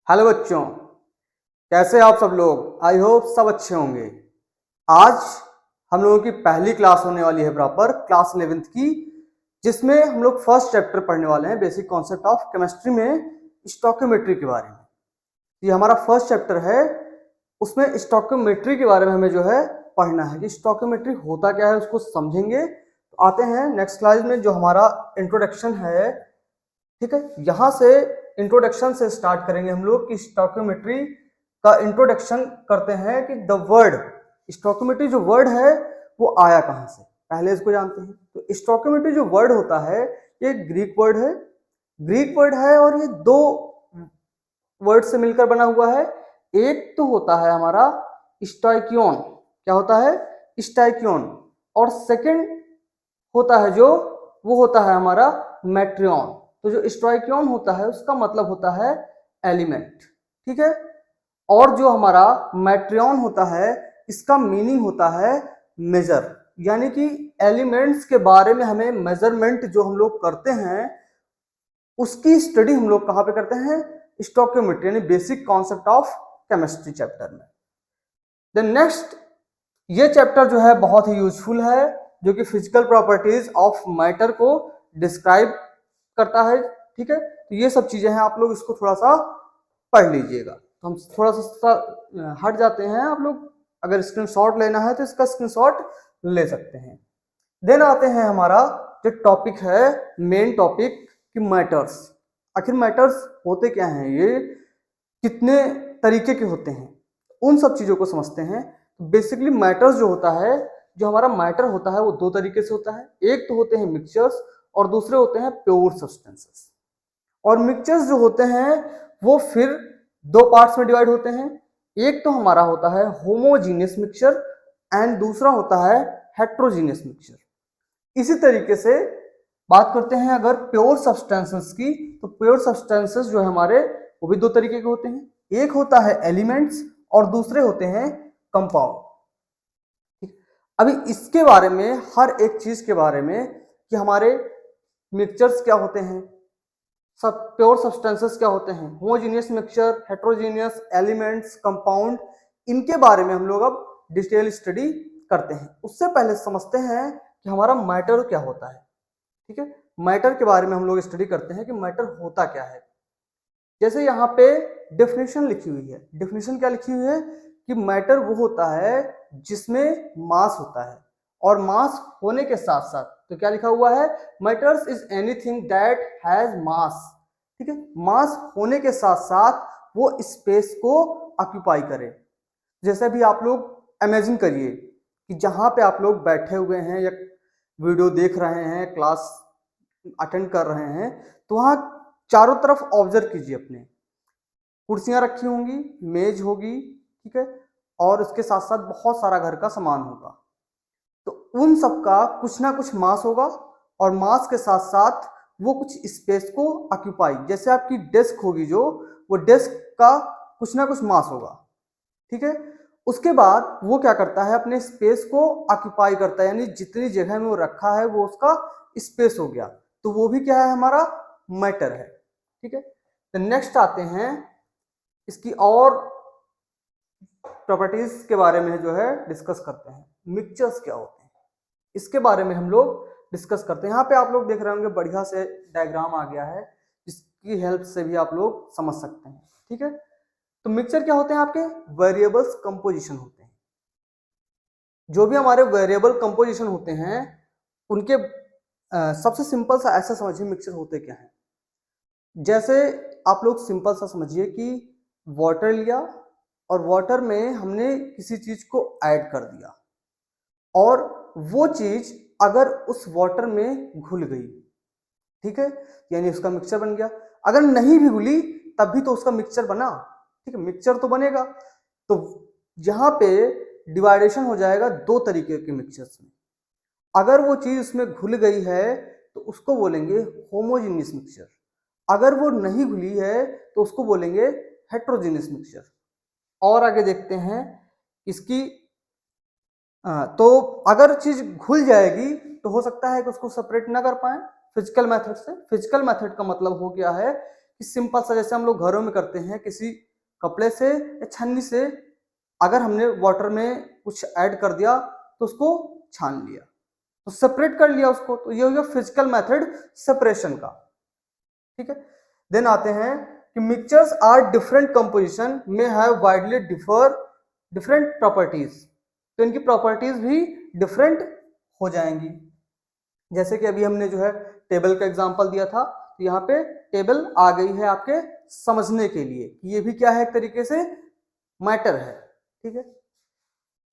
Hello बच्चों, कैसे आप सब लोग। आई होप सब अच्छे होंगे। आज हम लोगों की पहली क्लास होने वाली है प्रॉपर क्लास 11th की, जिसमें हम लोग फर्स्ट चैप्टर पढ़ने वाले हैं बेसिक कॉन्सेप्ट ऑफ केमिस्ट्री में स्टोइकियोमेट्री के बारे में। ये हमारा फर्स्ट चैप्टर है, उसमें स्टोइकियोमेट्री के बारे में हमें जो है पढ़ना है कि स्टोइकियोमेट्री होता क्या है, उसको समझेंगे। तो आते हैं नेक्स्ट क्लास में, जो हमारा इंट्रोडक्शन है। ठीक है, यहाँ से इंट्रोडक्शन से स्टार्ट करेंगे हम लोग कि स्टोइकियोमेट्री का इंट्रोडक्शन करते हैं कि द वर्ड स्टोइकियोमेट्री जो वर्ड है वो आया कहाँ से, पहले इसको जानते हैं। तो स्टोइकियोमेट्री जो वर्ड होता है ये ग्रीक वर्ड है। ग्रीक वर्ड है और ये दो वर्ड से मिलकर बना हुआ है। एक तो होता है हमारा स्टोइकियोन, क्या होता है स्टोइकियोन, और सेकंड होता है जो वो होता है हमारा मैट्रियन। तो जो स्टोइकियोन होता है उसका मतलब होता है एलिमेंट, ठीक है। और जो हमारा मैट्रियन होता है इसका मीनिंग होता है मेजर, यानी कि एलिमेंट्स के बारे में हमें मेजरमेंट जो हम लोग करते हैं उसकी स्टडी हम लोग कहाँ पे करते हैं, स्टोइकियोमेट्री यानी basic concept of chemistry chapter में। देन नेक्स्ट, ये चैप्टर जो है बहुत ही यूजफुल है, जो कि फिजिकल प्रॉपर्टीज ऑफ मैटर को डिस्क्राइब करता है। ठीक है, तो ये सब चीजें हैं, आप लोग इसको थोड़ा सा पढ़ लीजिएगा। तो हम थोड़ा सा हट जाते हैं, आप लोग अगर स्क्रीनशॉट लेना है तो इसका स्क्रीनशॉट ले सकते हैं। देन आते हैं हमारा जो टॉपिक है, मेन टॉपिक कि मैटर्स। आखिर मैटर्स होते क्या हैं, ये कितने तरीके के होते हैं, उन सब चीजों को समझते हैं। बेसिकली मैटर्स जो होता है, जो हमारा मैटर होता है वो दो तरीके से होता है। एक तो होते हैं मिक्सचर्स और दूसरे होते हैं प्योर सब्सटेंसेस। और मिक्सचर्स जो होते हैं वो फिर दो पार्ट्स में डिवाइड होते हैं। एक तो हमारा होता है होमोजीनियस मिक्सचर एंड दूसरा होता है हेट्रोजीनियस मिक्सचर। इसी तरीके से बात करते हैं अगर प्योर सब्सटेंसेस की, तो प्योर सब्सटेंसेस जो है हमारे वो भी दो तरीके के होते हैं। एक होता है एलिमेंट्स और दूसरे होते हैं कंपाउंड। अभी इसके बारे में, हर एक चीज के बारे में कि हमारे मिक्सचर्स क्या होते हैं, सब प्योर सब्सटेंसेस क्या होते हैं, homogeneous mixture, heterogeneous, elements, compound, इनके बारे में हम लोग अब डिटेल स्टडी करते हैं। उससे पहले समझते हैं कि हमारा मैटर क्या होता है। ठीक है, मैटर के बारे में हम लोग स्टडी करते हैं कि मैटर होता क्या है। जैसे यहाँ पे डेफिनेशन लिखी हुई है। डेफिनेशन क्या लिखी हुई है कि मैटर वो होता है जिसमें मास होता है, और मास होने के साथ साथ तो क्या लिखा हुआ है, matters is anything that has मास। ठीक है, मास होने के साथ साथ वो स्पेस को ऑक्यूपाई करे। जैसे भी आप लोग इमेजिन करिए कि जहां पे आप लोग बैठे हुए हैं या वीडियो देख रहे हैं, क्लास अटेंड कर रहे हैं, तो वहां चारों तरफ ऑब्जर्व कीजिए। अपने कुर्सियां रखी होंगी, मेज होगी, ठीक है, और उसके साथ साथ बहुत सारा घर का सामान होगा। तो उन सब का कुछ ना कुछ मास होगा, और मास के साथ साथ वो कुछ स्पेस को ऑक्यूपाई, जैसे आपकी डेस्क होगी जो, वो डेस्क का कुछ ना कुछ मास होगा। ठीक है, उसके बाद वो क्या करता है, अपने स्पेस को ऑक्यूपाई करता है, यानी जितनी जगह में वो रखा है वो उसका स्पेस हो गया। तो वो भी क्या है, हमारा मैटर है। ठीक है, तो नेक्स्ट आते हैं इसकी और प्रॉपर्टीज के बारे में जो है डिस्कस करते हैं। मिक्सचर्स क्या होते हैं इसके बारे में हम लोग डिस्कस करते हैं। यहाँ पे आप लोग देख रहे होंगे बढ़िया से डायग्राम आ गया है, जिसकी हेल्प से भी आप लोग समझ सकते हैं। ठीक है, तो मिक्सचर क्या होते हैं, आपके वेरिएबल्स कंपोजिशन होते हैं। जो भी हमारे वेरिएबल कंपोजिशन होते हैं उनके सबसे सिंपल सा ऐसा समझिए मिक्सचर होते क्या है। जैसे आप लोग सिंपल सा समझिए कि वाटर लिया और वाटर में हमने किसी चीज को ऐड कर दिया, और वो चीज अगर उस वाटर में घुल गई, ठीक है, यानी उसका मिक्सचर बन गया। अगर नहीं भी घुली तब भी तो उसका मिक्सचर बना। ठीक है, मिक्सचर तो बनेगा। तो यहाँ पे डिवाइडेशन हो जाएगा दो तरीके के मिक्सचर्स में। अगर वो चीज उसमें घुल गई है तो उसको बोलेंगे होमोजीनियस मिक्सचर, अगर वो नहीं घुली है तो उसको बोलेंगे हेट्रोजीनियस मिक्सचर। और आगे देखते हैं इसकी तो अगर चीज घुल जाएगी तो हो सकता है कि उसको सेपरेट ना कर पाए फिजिकल मेथड से। फिजिकल मेथड का मतलब हो गया है कि सिंपल सा जैसे हम लोग घरों में करते हैं, किसी कपड़े से या छन्नी से अगर हमने वाटर में कुछ ऐड कर दिया तो उसको छान लिया, तो सेपरेट कर लिया उसको, तो ये हो गया फिजिकल मेथड सेपरेशन का। ठीक है, देन आते हैं कि मिक्सचर्स आर डिफरेंट कंपोजिशन में हैव वाइडली डिफरेंट प्रॉपर्टीज, तो इनकी प्रॉपर्टीज भी डिफरेंट हो जाएंगी। जैसे कि अभी हमने जो है टेबल का एग्जांपल दिया था, तो यहाँ पे टेबल आ गई है आपके समझने के लिए कि ये भी क्या है, एक तरीके से मैटर है। ठीक है,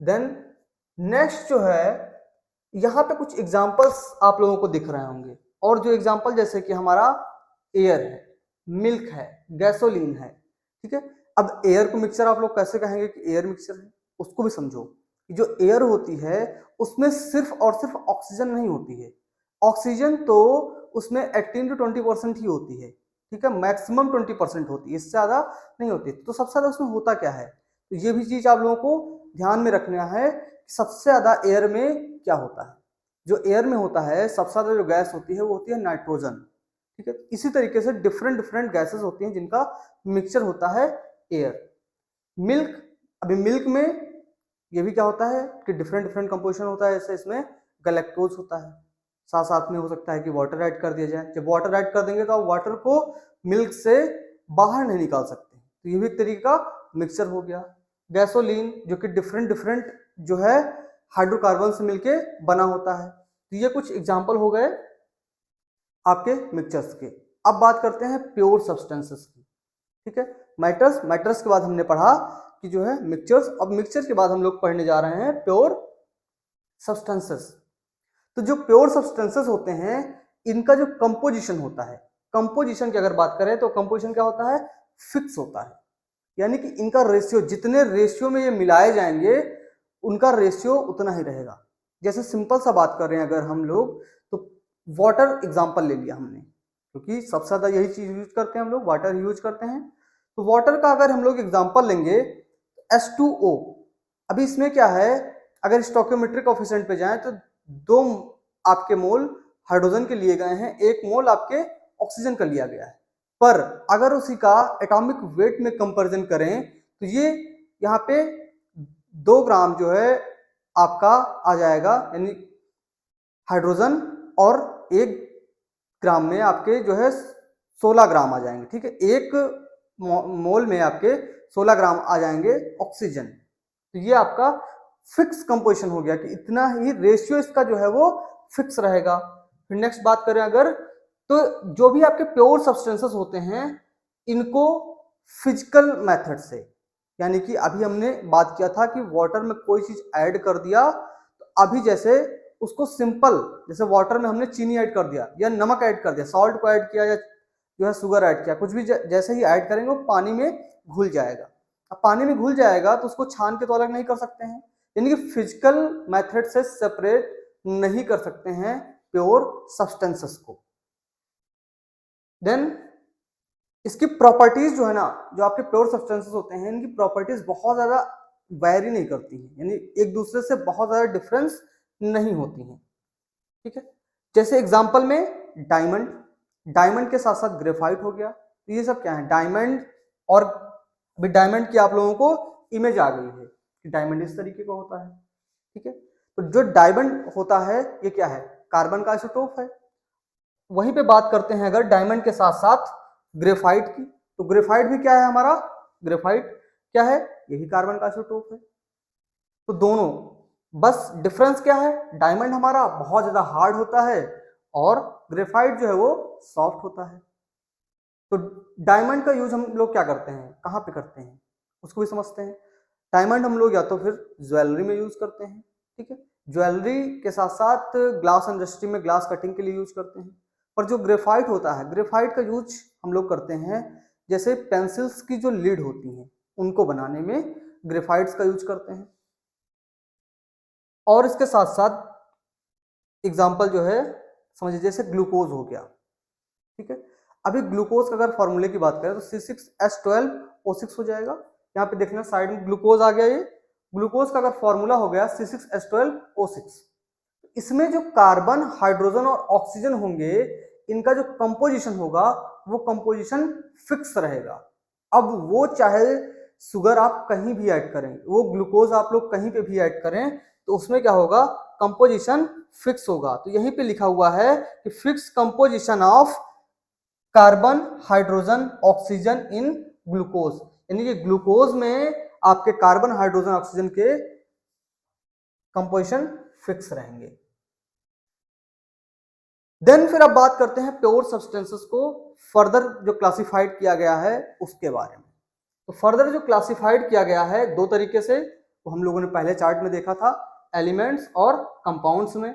देन नेक्स्ट जो है यहाँ पे कुछ एग्जांपल्स आप लोगों को दिख रहे होंगे, और जो एग्जांपल जैसे कि हमारा एयर है, मिल्क है, गैसोलीन है। ठीक है, अब एयर को मिक्सचर आप लोग कैसे कहेंगे कि एयर मिक्सचर है, उसको भी समझो कि जो एयर होती है उसमें सिर्फ और सिर्फ ऑक्सीजन नहीं होती है, ऑक्सीजन तो उसमें 18 to 20% ही होती है। ठीक है, मैक्सिमम 20% होती है, इससे ज्यादा नहीं होती। तो सबसे ज्यादा उसमें होता क्या है, तो ये भी चीज आप लोगों को ध्यान में रखना है कि सबसे ज्यादा एयर में क्या होता है। जो एयर में होता है सबसे ज्यादा जो गैस होती है वो होती है नाइट्रोजन। ठीक है, इसी तरीके से डिफरेंट डिफरेंट गैसेस होती हैं जिनका मिक्सचर होता है एयर। मिल्क, अभी मिल्क में ये भी क्या होता है कि डिफरेंट डिफरेंट कंपोजिशन होता है, जैसे इसमें गैलेक्टोज होता है, साथ साथ में हो सकता है कि वाटर ऐड कर दिया जाए। जब वाटर ऐड कर देंगे तो आप वाटर को मिल्क से बाहर नहीं निकाल सकते, तो ये भी एक तरीके का मिक्सचर हो गया। गैसोलीन जो कि डिफरेंट डिफरेंट जो है हाइड्रोकार्बन से मिलके बना होता है। तो ये कुछ एग्जाम्पल हो गए आपके मिक्सचर्स के। अब बात करते हैं प्योर सब्सटेंसेस की। ठीक है, मैटर्स के बाद हमने पढ़ा कि जो है मिक्सचर्स, अब मिक्सचर के बाद हम लोग पढ़ने जा रहे हैं प्योर सब्सटेंसेस। तो जो प्योर सब्सटेंसेस होते हैं इनका जो कंपोजिशन होता है, कंपोजिशन की अगर बात करें तो कंपोजिशन क्या होता है, फिक्स होता है, यानी कि इनका रेशियो, जितने रेशियो में ये मिलाए जाएंगे उनका रेशियो उतना ही रहेगा। जैसे सिंपल सा बात कर रहे हैं अगर हम लोग, तो वाटर एग्जांपल ले लिया हमने, क्योंकि सबसे ज्यादा यही चीज यूज करते हैं हम लोग, वाटर यूज करते हैं। तो वाटर का अगर हम लोग एग्जांपल लेंगे H2O, अभी इसमें क्या है, अगर स्टोइकोमेट्रिक कोएफिशिएंट पे जाएं तो 2 आपके मोल हाइड्रोजन के लिए गए हैं, 1 मोल आपके ऑक्सीजन का लिया गया है। पर अगर उसी का एटॉमिक वेट में कंपैरिजन करें तो ये यहाँ पे 2 ग्राम जो है आपका आ जाएगा, यानी हाइड्रोजन, और 1 ग्राम में आपके जो है 16 ग्राम आ जाएंगे। ठीक है, 1 मोल में आपके 16 ग्राम आ जाएंगे ऑक्सीजन। तो ये आपका फिक्स कंपोजिशन हो गया कि इतना ही रेशियो इसका जो है वो फिक्स रहेगा। फिर नेक्स्ट बात करें अगर, तो जो भी आपके प्योर सब्सटेंसेस होते हैं इनको फिजिकल मेथड से, यानी कि अभी हमने बात किया था कि वाटर में कोई चीज ऐड कर दिया, तो अभी जैसे उसको सिंपल, जैसे वाटर में हमने चीनी ऐड कर दिया या नमक ऐड कर दिया, सॉल्ट को ऐड किया या जो है शुगर ऐड किया, कुछ भी जैसे ही ऐड करेंगे वो पानी में घुल जाएगा। अब पानी में घुल जाएगा तो उसको छान के तो अलग नहीं कर सकते हैं, यानी कि फिजिकल मेथड से सेपरेट नहीं कर सकते हैं प्योर सब्सटेंसेस को। देन इसकी प्रॉपर्टीज जो है ना, जो आपके प्योर सब्सटेंसेस होते हैं इनकी प्रॉपर्टीज बहुत ज्यादा वैरी नहीं करती हैं, यानी एक दूसरे से बहुत ज्यादा डिफरेंस नहीं होती हैं। ठीक है, जैसे एग्जांपल में डायमंड, डायमंड के साथ साथ ग्रेफाइट हो गया। तो ये सब क्या है, डायमंड, और अभी डायमंड की आप लोगों को इमेज आ गई है कि डायमंड इस तरीके का होता है। ठीक है, तो जो डायमंड होता है ये क्या है, कार्बन का आइसोटोप है। वहीं पे बात करते हैं अगर डायमंड के साथ साथ ग्रेफाइट की, तो ग्रेफाइट भी क्या है हमारा, ग्रेफाइट क्या है, यही कार्बन का आइसोटोप है। तो दोनों, बस डिफरेंस क्या है, डायमंड हमारा बहुत ज्यादा हार्ड होता है और ग्रेफाइट जो है वो सॉफ्ट होता है। तो डायमंड का यूज हम लोग क्या करते हैं, कहाँ पे करते हैं, उसको भी समझते हैं। डायमंड हम लोग या तो फिर ज्वेलरी में यूज करते हैं। ठीक है, ज्वेलरी के साथ साथ ग्लास इंडस्ट्री में ग्लास कटिंग के लिए यूज करते हैं। पर जो ग्रेफाइट होता है, ग्रेफाइट का यूज हम लोग करते हैं जैसे पेंसिल्स की जो लीड होती हैं उनको बनाने में ग्रेफाइट्स का यूज करते हैं। और इसके साथ साथ एग्जाम्पल जो है समझिए जैसे ग्लूकोज हो गया। ठीक है, अभी ग्लूकोज का अगर फॉर्मूले की बात करें तो C6H12O6 हो जाएगा। यहाँ पे देखना साइड में ग्लूकोज आ गया, ये ग्लूकोज का अगर फॉर्मूला हो गया C6H12O6। इसमें जो कार्बन, हाइड्रोजन और ऑक्सीजन होंगे इनका जो कंपोजिशन होगा वो कंपोजिशन फिक्स रहेगा। अब वो चाहे शुगर आप कहीं भी ऐड करें, वो ग्लूकोज आप लोग कहीं पे भी ऐड करें, तो उसमें क्या होगा, कंपोजिशन फिक्स होगा। तो यहीं पे लिखा हुआ है कि fix composition of carbon, hydrogen, oxygen in glucose, यानी कि ग्लूकोज में आपके कार्बन, हाइड्रोजन, ऑक्सीजन के कंपोजिशन फिक्स रहेंगे। देन फिर अब बात करते हैं प्योर सब्सटेंसेस को फर्दर जो क्लासिफाइड किया गया है उसके बारे में। तो फर्दर जो क्लासिफाइड किया गया है दो तरीके से, वो हम लोगों ने पहले चार्ट में देखा था, एलिमेंट्स और कंपाउंड्स में।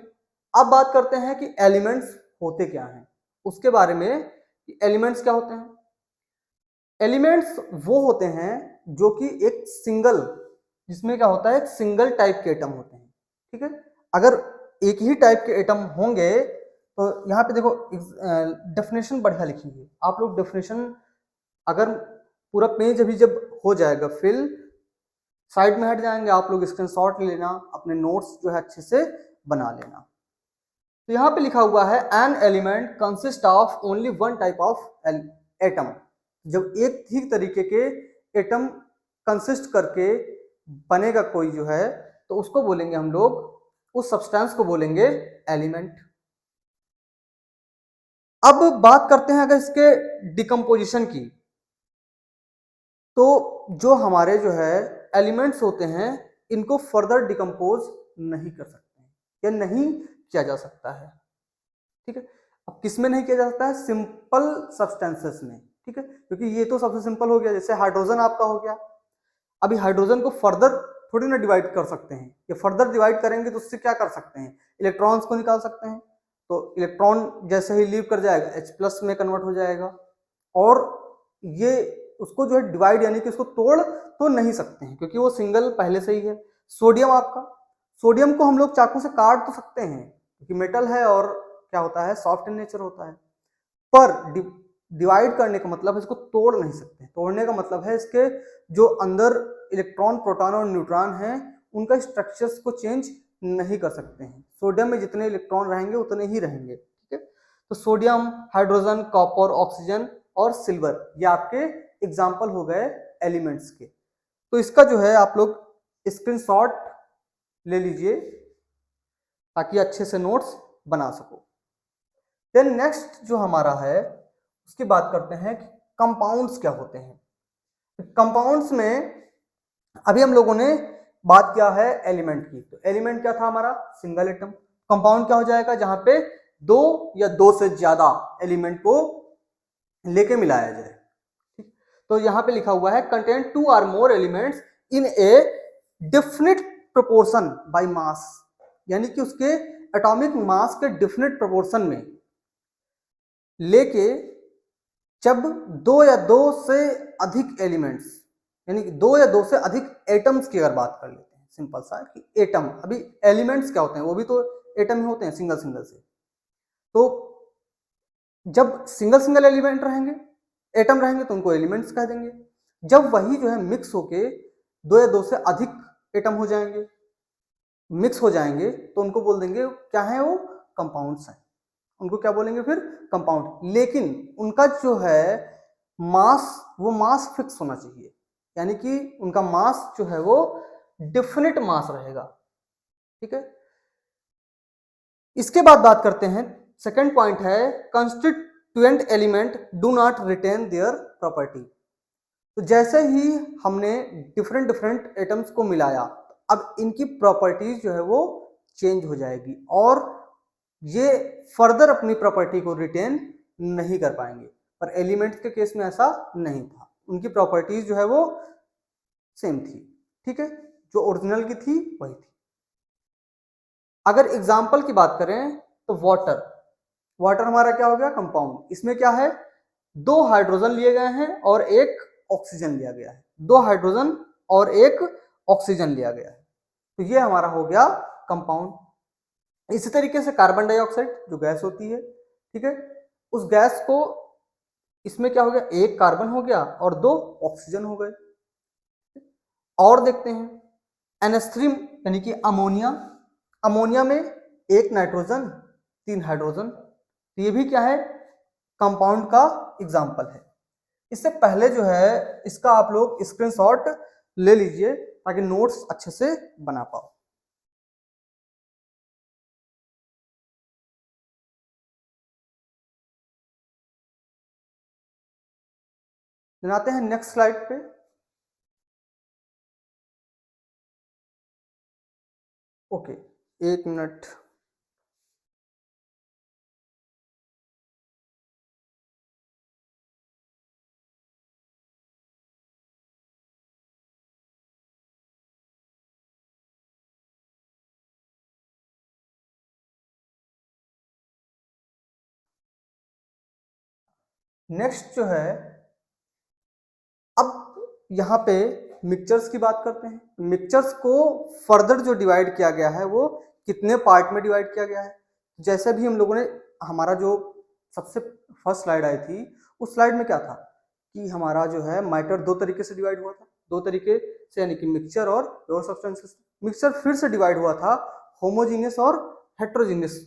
अब बात करते हैं कि एलिमेंट्स होते क्या हैं उसके बारे में। एलिमेंट्स क्या होते हैं? एलिमेंट्स वो होते हैं जो कि एक सिंगल, जिसमें क्या होता है, एक सिंगल टाइप के एटम होते हैं। ठीक है, अगर एक ही टाइप के एटम होंगे तो यहाँ पे देखो डेफिनेशन बढ़िया लिखी है। आप लोग डेफिनेशन अगर पूरा पेज अभी जब हो जाएगा फिल, साइड में हट जाएंगे, आप लोग स्क्रीनशॉट ले लेना, अपने नोट्स जो है अच्छे से बना लेना। तो यहाँ पे लिखा हुआ है an element consist of only one type of atom. जब एक ही तरीके के एटम कंसिस्ट करके बनेगा कोई जो है, तो उसको बोलेंगे हम लोग, उस सब्सटेंस को बोलेंगे एलिमेंट। अब बात करते हैं अगर इसके डिकम्पोजिशन की, तो जो हमारे जो है एलिमेंट्स होते हैं इनको फर्दर डिकम्पोज नहीं कर सकते हैं या नहीं किया जा सकता है। ठीक है, अब किस में नहीं किया जा सकता है? सिंपल सब्सटेंसेस में। ठीक है, क्योंकि ये तो सबसे सिंपल हो गया, जैसे हाइड्रोजन आपका हो गया। अभी हाइड्रोजन को फर्दर थोड़ी ना डिवाइड कर सकते हैं, ये फर्दर डिवाइड करेंगे तो उससे क्या कर सकते हैं, इलेक्ट्रॉन्स को निकाल सकते हैं। तो इलेक्ट्रॉन जैसे ही लीव कर जाएगा H+ में कन्वर्ट हो जाएगा, और ये उसको जो है डिवाइड यानी कि उसको तोड़ तो नहीं सकते हैं क्योंकि वो सिंगल पहले से ही है। सोडियम आपका, सोडियम को हम लोग चाकू से काट तो सकते हैं क्योंकि मेटल है और क्या होता है, सॉफ्ट इन नेचर होता है, पर डिवाइड करने का मतलब है इसको तोड़ नहीं सकते। तोड़ने का मतलब है इसके जो अंदर इलेक्ट्रॉन, प्रोटॉन और न्यूट्रॉन हैं उनका स्ट्रक्चर्स को चेंज नहीं कर सकते हैं। सोडियम में जितने इलेक्ट्रॉन रहेंगे उतने ही रहेंगे। ठीक है, तो सोडियम, हाइड्रोजन, कॉपर, ऑक्सीजन और सिल्वर, ये आपके एग्जाम्पल हो गए एलिमेंट्स के। तो इसका जो है आप लोग स्क्रीनशॉट ले लीजिए ताकि अच्छे से नोट्स बना सको। देन नेक्स्ट जो हमारा है उसकी बात करते हैं कि कंपाउंड्स क्या होते हैं। कंपाउंड्स में अभी हम लोगों ने बात किया है एलिमेंट की, तो एलिमेंट क्या था हमारा, सिंगल एटम। कंपाउंड क्या हो जाएगा, जहां पे दो या दो से ज्यादा एलिमेंट को लेके मिलाया जाए। तो यहां पे लिखा हुआ है contain 2 or more elements in A definite proportion by mass, यानी कि उसके एटॉमिक मास के डिफिनिट प्रोपोर्शन में लेके जब दो या दो से अधिक एलिमेंट्स, यानी कि दो या दो से अधिक एटम्स की अगर बात कर लेते हैं, सिंपल सा कि एटम, अभी एलिमेंट्स क्या होते हैं, वो भी तो एटम ही होते हैं सिंगल सिंगल से। तो जब सिंगल सिंगल एलिमेंट रहेंगे, एटम रहेंगे, तो उनको एलिमेंट्स कह देंगे। जब वही जो है मिक्स होके दो या दो से अधिक एटम हो जाएंगे, मिक्स हो जाएंगे, तो उनको बोल देंगे क्या है, वो कंपाउंड्स हैं। उनको क्या बोलेंगे फिर, कंपाउंड। लेकिन उनका जो है मास, वो मास फिक्स होना चाहिए, यानी कि उनका मास जो है वो डिफिनिट मास रहेगा। ठीक है, इसके बाद बात करते हैं, सेकंड पॉइंट है constituent element do not retain their property. तो जैसे ही हमने डिफरेंट डिफरेंट एटम्स को मिलाया, अब इनकी प्रॉपर्टीज जो है वो चेंज हो जाएगी और ये फर्दर अपनी प्रॉपर्टी को रिटेन नहीं कर पाएंगे। पर एलिमेंट्स के केस में ऐसा नहीं था, उनकी प्रॉपर्टीज जो है वो सेम थी। ठीक है, जो ओरिजिनल की थी वही थी। अगर एग्जाम्पल की बात करें तो वाटर, वाटर हमारा क्या हो गया, कंपाउंड। इसमें क्या है, दो हाइड्रोजन लिए गए हैं और एक ऑक्सीजन लिया गया है, दो हाइड्रोजन और एक ऑक्सीजन लिया गया है, तो ये हमारा हो गया कंपाउंड। इसी तरीके से कार्बन डाइऑक्साइड जो गैस होती है, ठीक है, उस गैस को, इसमें क्या हो गया, एक कार्बन हो गया और दो ऑक्सीजन हो गए। और देखते हैं NH3 यानी कि अमोनिया, अमोनिया में एक नाइट्रोजन तीन हाइड्रोजन, तो ये भी क्या है, कंपाउंड का एग्जाम्पल है। इससे पहले जो है इसका आप लोग स्क्रीनशॉट ले लीजिए ताकि नोट्स अच्छे से बना पाओ। आते हैं नेक्स्ट स्लाइड पे। ओके, एक मिनट। नेक्स्ट जो है, अब यहाँ पे मिक्सचर्स की बात करते हैं। मिक्सचर्स को फर्दर जो डिवाइड किया गया है वो कितने पार्ट में डिवाइड किया गया है। जैसे भी हम लोगों ने, हमारा जो सबसे फर्स्ट स्लाइड आई थी उस स्लाइड में क्या था कि हमारा जो है मैटर दो तरीके से डिवाइड हुआ था, दो तरीके से, यानी कि मिक्सचर और प्योर सब्सटेंसेस। मिक्सचर फिर से डिवाइड हुआ था होमोजीनियस और हेट्रोजीनियस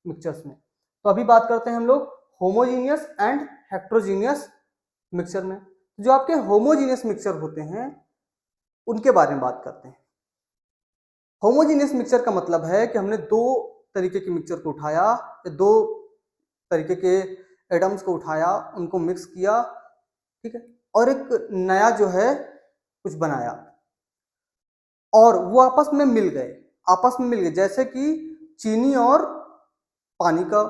मिक्सचर्स में। तो अभी बात करते हैं हम लोग होमोजीनियस एंड हेट्रोजीनियस मिक्सचर में। जो आपके होमोजीनियस मिक्सचर होते हैं उनके बारे में बात करते हैं। होमोजीनियस मिक्सचर का मतलब है कि हमने दो तरीके के मिक्सचर को उठाया, दो तरीके के एटम्स को उठाया, उनको मिक्स किया, ठीक है, और एक नया जो है कुछ बनाया और वो आपस में मिल गए, आपस में मिल गए। जैसे कि चीनी और पानी का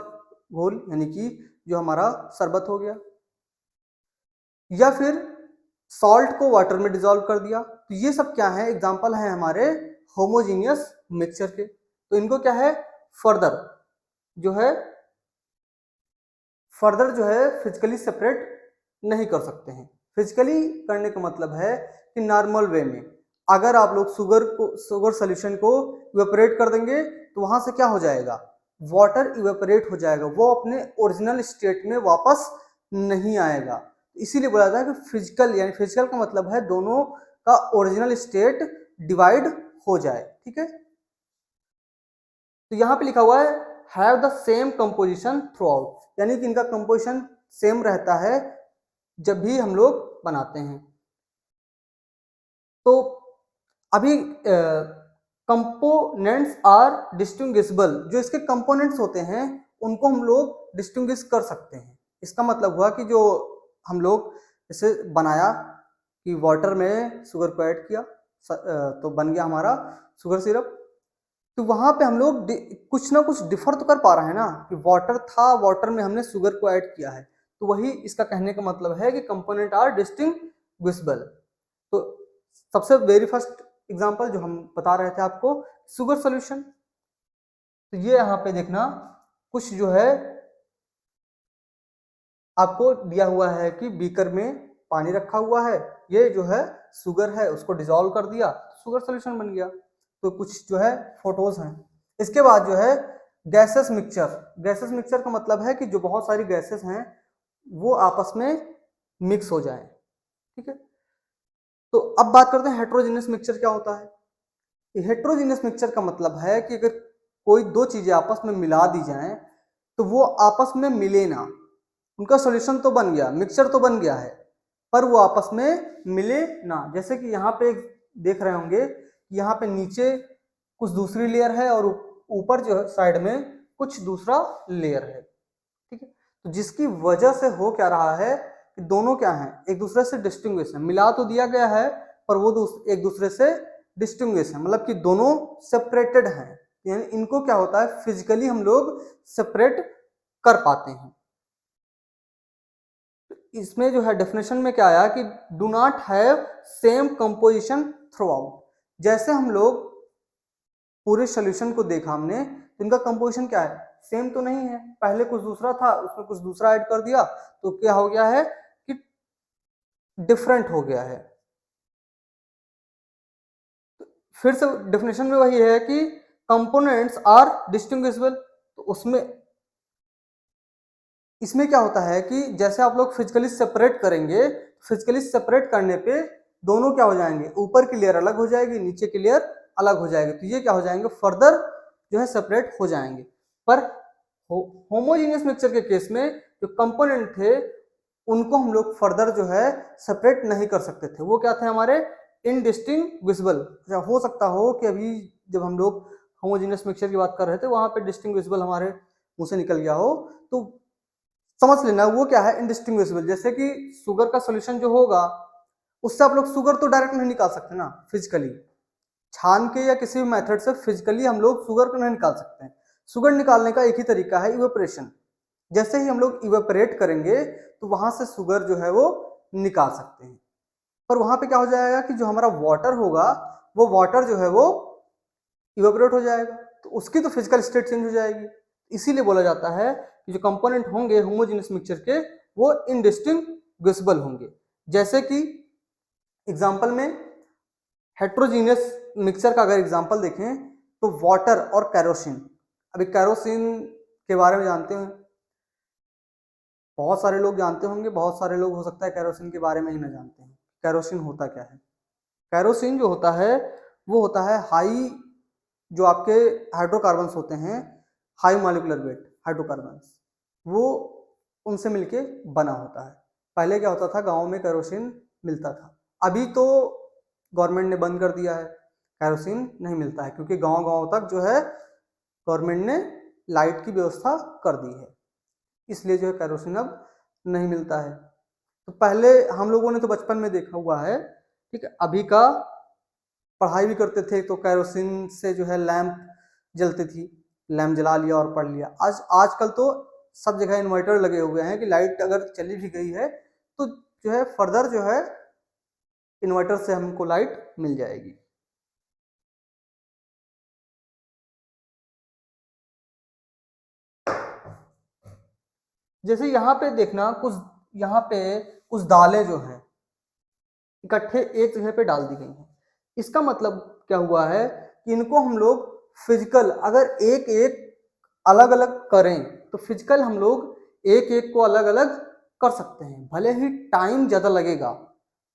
घोल, यानी कि जो हमारा शरबत हो गया, या फिर सॉल्ट को वाटर में डिसॉल्व कर दिया। तो ये सब क्या है, एग्जांपल है हमारे होमोजीनियस मिक्सचर के। तो इनको क्या है, फर्दर जो है फिजिकली सेपरेट नहीं कर सकते हैं। फिजिकली करने का मतलब है कि नॉर्मल वे में अगर आप लोग शुगर सोल्यूशन को इवेपोरेट कर देंगे तो वहां से क्या हो जाएगा, वाटर इवेपोरेट हो जाएगा, वो अपने ओरिजिनल स्टेट में वापस नहीं आएगा। इसीलिए बोला जाता है कि फिजिकल, यानी फिजिकल का मतलब है दोनों का ओरिजिनल स्टेट डिवाइड हो जाए, ठीक है। तो यहाँ पे लिखा हुआ है have the same composition through out, यानी कि इनका कंपोजिशन सेम रहता है जब भी हम लोग बनाते हैं। तो अभी कंपोनेंट्स आर डिस्टिंग्विशेबल, जो इसके कंपोनेंट्स होते हैं उनको हम लोग डिस्टिंग्विश कर सकते हैं। इसका मतलब हुआ कि जो हम लोग इसे बनाया कि वाटर में शुगर को ऐड किया तो बन गया हमारा शुगर सिरप। तो वहां पे हम लोग कुछ ना कुछ डिफर तो कर पा रहे हैं ना, कि वाटर था, वाटर में हमने शुगर को ऐड किया है। तो वही इसका कहने का मतलब है कि कंपोनेंट आर डिस्टिंग्विशेबल। तो सबसे वेरी फर्स्ट एग्जांपल जो हम बता रहे थे आपको, शुगर सॉल्यूशन। तो ये यहाँ पे देखना कुछ जो है आपको दिया हुआ है कि बीकर में पानी रखा हुआ है, ये जो है शुगर है, उसको डिसॉल्व कर दिया, शुगर सॉल्यूशन बन गया। तो कुछ जो है फोटोज हैं। इसके बाद जो है गैसेस मिक्सचर। गैसेस मिक्सचर का मतलब है कि जो बहुत सारी गैसेस हैं वो आपस में मिक्स हो जाए, ठीक है। तो अब बात करते हैं हेट्रोजीनियस मिक्सचर क्या होता है। हेट्रोजीनियस मिक्सचर का मतलब है कि अगर कोई दो चीजें आपस में मिला दी जाएं तो वो आपस में मिले ना, उनका सॉल्यूशन तो बन गया, मिक्सचर तो बन गया है, पर वो आपस में मिले ना। जैसे कि यहाँ पे देख रहे होंगे, यहाँ पे नीचे कुछ दूसरी लेयर है और ऊपर जो है साइड में कुछ दूसरा लेयर है, ठीक है। तो जिसकी वजह से हो क्या रहा है कि दोनों क्या है, एक दूसरे से डिस्टिंग्विश है। मिला तो दिया गया है पर वो एक दूसरे से डिस्टिंग्विश है, मतलब कि दोनों सेपरेटेड हैं। यानी इनको क्या होता है, फिजिकली हम लोग सेपरेट कर पाते हैं। इसमें जो है डेफिनेशन में क्या आया कि do not have same composition through out. जैसे हम लोग पूरे सोल्यूशन को देखा हमने, तो इनका कंपोजिशन क्या है, सेम तो नहीं है। पहले कुछ दूसरा था, उसमें कुछ दूसरा ऐड कर दिया तो क्या हो गया है कि डिफरेंट हो गया है। फिर से डेफिनेशन में वही है कि कंपोनेंट्स आर डिस्टिंग्विशेबल। तो उसमें इसमें क्या होता है कि जैसे आप लोग फिजिकली सेपरेट करेंगे, फिजिकली सेपरेट करने पे दोनों क्या हो जाएंगे, ऊपर की लेयर अलग हो जाएगी, नीचे की लेयर अलग हो जाएगी। तो ये क्या हो जाएंगे, फर्दर जो है सेपरेट हो जाएंगे। पर होमोजीनियस मिक्सचर के केस में जो कंपोनेंट थे उनको हम लोग फर्दर जो है सेपरेट नहीं कर सकते थे। वो क्या थे हमारे इनडिस्टिंग्विजिबल। हो सकता हो कि अभी जब हम लोग होमोजीनियस मिक्सचर की बात कर रहे थे वहां पे डिस्टिंग्विजिबल हमारे मुंह से निकल गया हो, तो समझ लेना वो क्या है इनडिस्टिंग्विजिबल। जैसे कि शुगर का सोल्यूशन जो होगा उससे आप लोग शुगर तो डायरेक्ट नहीं निकाल सकते ना फिजिकली, छान के या किसी भी मेथड से फिजिकली हम लोग शुगर को नहीं निकाल सकते हैं। शुगर निकालने का एक ही तरीका है इवेपोरेशन। जैसे ही हम लोग इवेपोरेट करेंगे तो वहां से शुगर जो है वो निकाल सकते हैं। पर वहां पे क्या हो जाएगा कि जो हमारा वाटर होगा वो वाटर जो है वो इवेपोरेट हो जाएगा, तो उसकी तो फिजिकल स्टेट चेंज हो जाएगी। इसीलिए बोला जाता है कि जो कंपोनेंट होंगे होमोजेनियस मिक्सचर के वो इनडिस्टिंग्विजिबल होंगे। जैसे कि एग्जांपल में हेट्रोजीनियस मिक्सचर का अगर एग्जांपल देखें तो वाटर और कैरोसिन। अभी कैरोसिन के बारे में जानते हैं, बहुत सारे लोग जानते होंगे, बहुत सारे लोग हो सकता है कैरोसिन के बारे में ही ना जानते हैं। कैरोसिन होता क्या है? कैरोसिन जो होता है वो होता है हाई, जो आपके हाइड्रोकार्बन्स होते हैं, हाई मॉलिक्यूलर वेट हाइड्रोकार्बन्स, वो उनसे मिलके बना होता है। पहले क्या होता था, गाँव में कैरोसिन मिलता था। अभी तो गवर्नमेंट ने बंद कर दिया है, कैरोसिन नहीं मिलता है, क्योंकि गांव-गांव तक जो है गवर्नमेंट ने लाइट की व्यवस्था कर दी है, इसलिए जो है कैरोसिन अब नहीं मिलता है। तो पहले हम लोगों ने तो बचपन में देखा हुआ है, ठीक है। अभी का पढ़ाई भी करते थे तो कैरोसिन से जो है लैंप जलती थी, लैंप जला लिया और पढ़ लिया। आजकल तो सब जगह इन्वर्टर लगे हुए हैं कि लाइट अगर चली भी गई है तो जो है फर्दर जो है इन्वर्टर से हमको लाइट मिल जाएगी। जैसे यहाँ पे देखना, यहाँ पे कुछ दालें जो हैं इकट्ठे एक जगह पे डाल दी गई हैं। इसका मतलब क्या हुआ है कि इनको हम लोग फिजिकल अगर एक एक अलग अलग करें तो फिजिकल हम लोग एक एक को अलग अलग कर सकते हैं। भले ही टाइम ज़्यादा लगेगा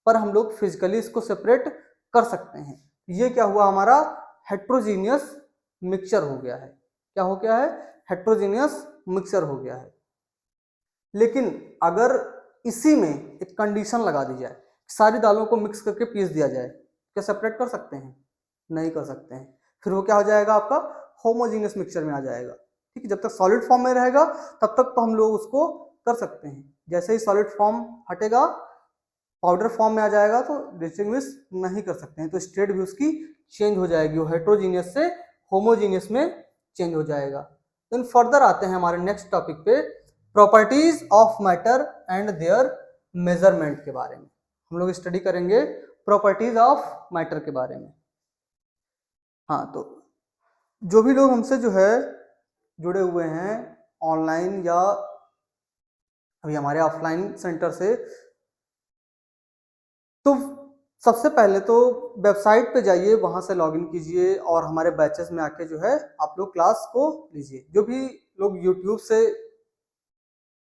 पर हम लोग फिजिकली इसको सेपरेट कर सकते हैं। ये क्या हुआ, हमारा हेट्रोजीनियस मिक्सचर हो गया है। क्या हो गया है? हेट्रोजीनियस मिक्सचर हो गया है। लेकिन अगर इसी में एक कंडीशन लगा दी जाए, सारी दालों को मिक्स करके पीस दिया जाए, क्या सेपरेट कर सकते हैं? नहीं कर सकते हैं। फिर वो क्या हो जाएगा, आपका होमोजीनियस मिक्सचर में आ जाएगा। ठीक है, जब तक सॉलिड फॉर्म में रहेगा तब तक तो हम लोग उसको कर सकते हैं। जैसे ही सॉलिड फॉर्म हटेगा, पाउडर फॉर्म में आ जाएगा तो डिस्टिंग्विश नहीं कर सकते हैं, तो स्टेट भी उसकी चेंज हो जाएगी, वो हेट्रोजीनियस से होमोजीनियस में चेंज हो जाएगा। देन फर्दर आते हैं हमारे नेक्स्ट टॉपिक पे, properties of matter and their measurement के बारे में। हम लोग स्टडी करेंगे प्रॉपर्टीज ऑफ मैटर के बारे में। हाँ, तो जो भी लोग हमसे जो है जुड़े हुए हैं ऑनलाइन या अभी हमारे ऑफलाइन सेंटर से, तो सबसे पहले तो वेबसाइट पे जाइए, वहाँ से लॉगिन कीजिए और हमारे बैचेस में आके जो है आप लोग क्लास को लीजिए। जो भी लोग यूट्यूब से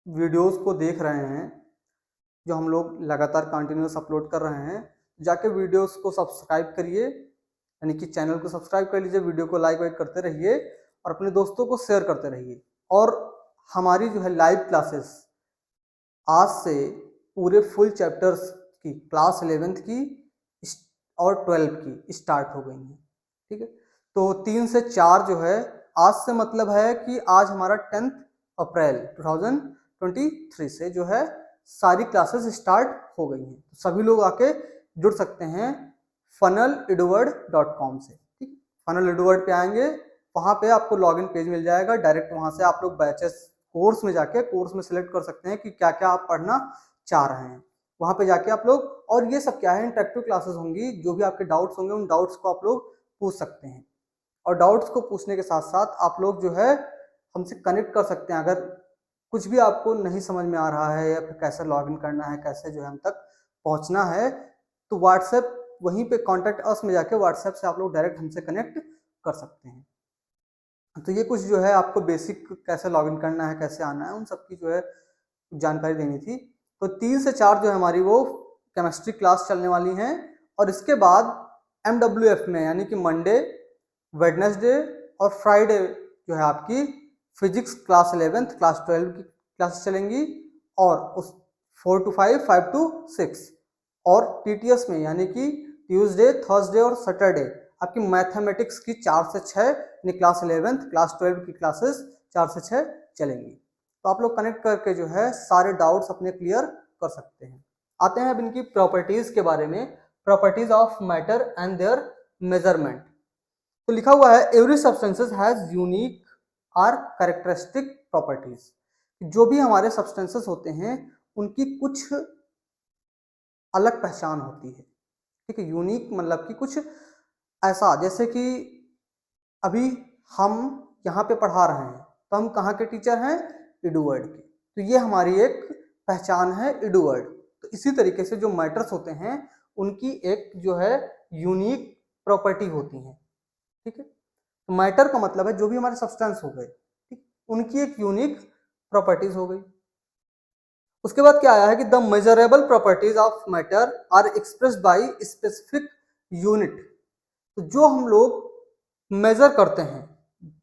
वीडियोस को देख रहे हैं, जो हम लोग लगातार कंटिन्यूस अपलोड कर रहे हैं, जाके वीडियोस को सब्सक्राइब करिए, यानी कि चैनल को सब्सक्राइब कर लीजिए, वीडियो को लाइक वाइक करते रहिए और अपने दोस्तों को शेयर करते रहिए। और हमारी जो है लाइव क्लासेस आज से पूरे फुल चैप्टर्स की क्लास 11th की और 12th की स्टार्ट हो गई हैं। ठीक है, तो 3 से 4 जो है आज से मतलब है कि आज हमारा 10 अप्रैल 2023 से जो है सारी क्लासेस स्टार्ट हो गई हैं। तो सभी लोग आके जुड़ सकते हैं funneleduward.com से। ठीक, funneleduward पे आएंगे, वहाँ पे आपको लॉगिन पेज मिल जाएगा, डायरेक्ट वहाँ से आप लोग बैचेस कोर्स में जाके कोर्स में सिलेक्ट कर सकते हैं कि क्या क्या आप पढ़ना चाह रहे हैं। वहाँ पे जाके आप लोग, और ये सब क्या है, इंटरेक्टिव क्लासेस होंगी, जो भी आपके डाउट्स होंगे उन डाउट्स को आप लोग पूछ सकते हैं। और डाउट्स को पूछने के साथ साथ आप लोग जो है हमसे कनेक्ट कर सकते हैं। अगर कुछ भी आपको नहीं समझ में आ रहा है या फिर कैसे लॉगिन करना है, कैसे जो है हम तक पहुँचना है, तो व्हाट्सएप वहीं पे कॉन्टैक्ट अस में जाके व्हाट्सएप से आप लोग डायरेक्ट हमसे कनेक्ट कर सकते हैं। तो ये कुछ जो है आपको बेसिक कैसे लॉगिन करना है, कैसे आना है, उन सब की जो है जानकारी देनी थी। तो 3 से 4 जो है हमारी वो केमिस्ट्री क्लास चलने वाली हैं, और इसके बाद MWF में यानी कि मंडे, वेडनेसडे और फ्राइडे जो है आपकी फिजिक्स क्लास 11th क्लास 12 की क्लासेस चलेंगी, और उस 4 to 5, 5 to 6, और टीटीएस में यानी कि ट्यूसडे, थर्सडे और सैटरडे आपकी मैथमेटिक्स की 4 से 6 यानी क्लास 11th क्लास 12 की क्लासेस 4 से 6 चलेंगी। तो आप लोग कनेक्ट करके जो है सारे डाउट्स अपने क्लियर कर सकते हैं। आते हैं अब इनकी प्रॉपर्टीज के बारे में, properties of matter and their measurement. तो लिखा हुआ है every substances has unique or characteristic properties. जो भी हमारे सब्सटेंसेस होते हैं उनकी कुछ अलग पहचान होती है, ठीक है। यूनिक मतलब कि कुछ ऐसा, जैसे कि अभी हम यहाँ पे पढ़ा रहे हैं तो हम कहाँ के टीचर हैं, इडुवर्ड के, तो ये हमारी एक पहचान है इडुवर्ड। तो इसी तरीके से जो मैटर्स होते हैं उनकी एक जो है यूनिक प्रॉपर्टी होती है, ठीक है। तो मैटर का मतलब है जो भी हमारे सब्सटेंस हो गए, ठीक, उनकी एक यूनिक प्रॉपर्टीज हो गई। उसके बाद क्या आया है कि the measurable properties of matter are expressed by specific unit. तो जो हम लोग मेजर करते हैं,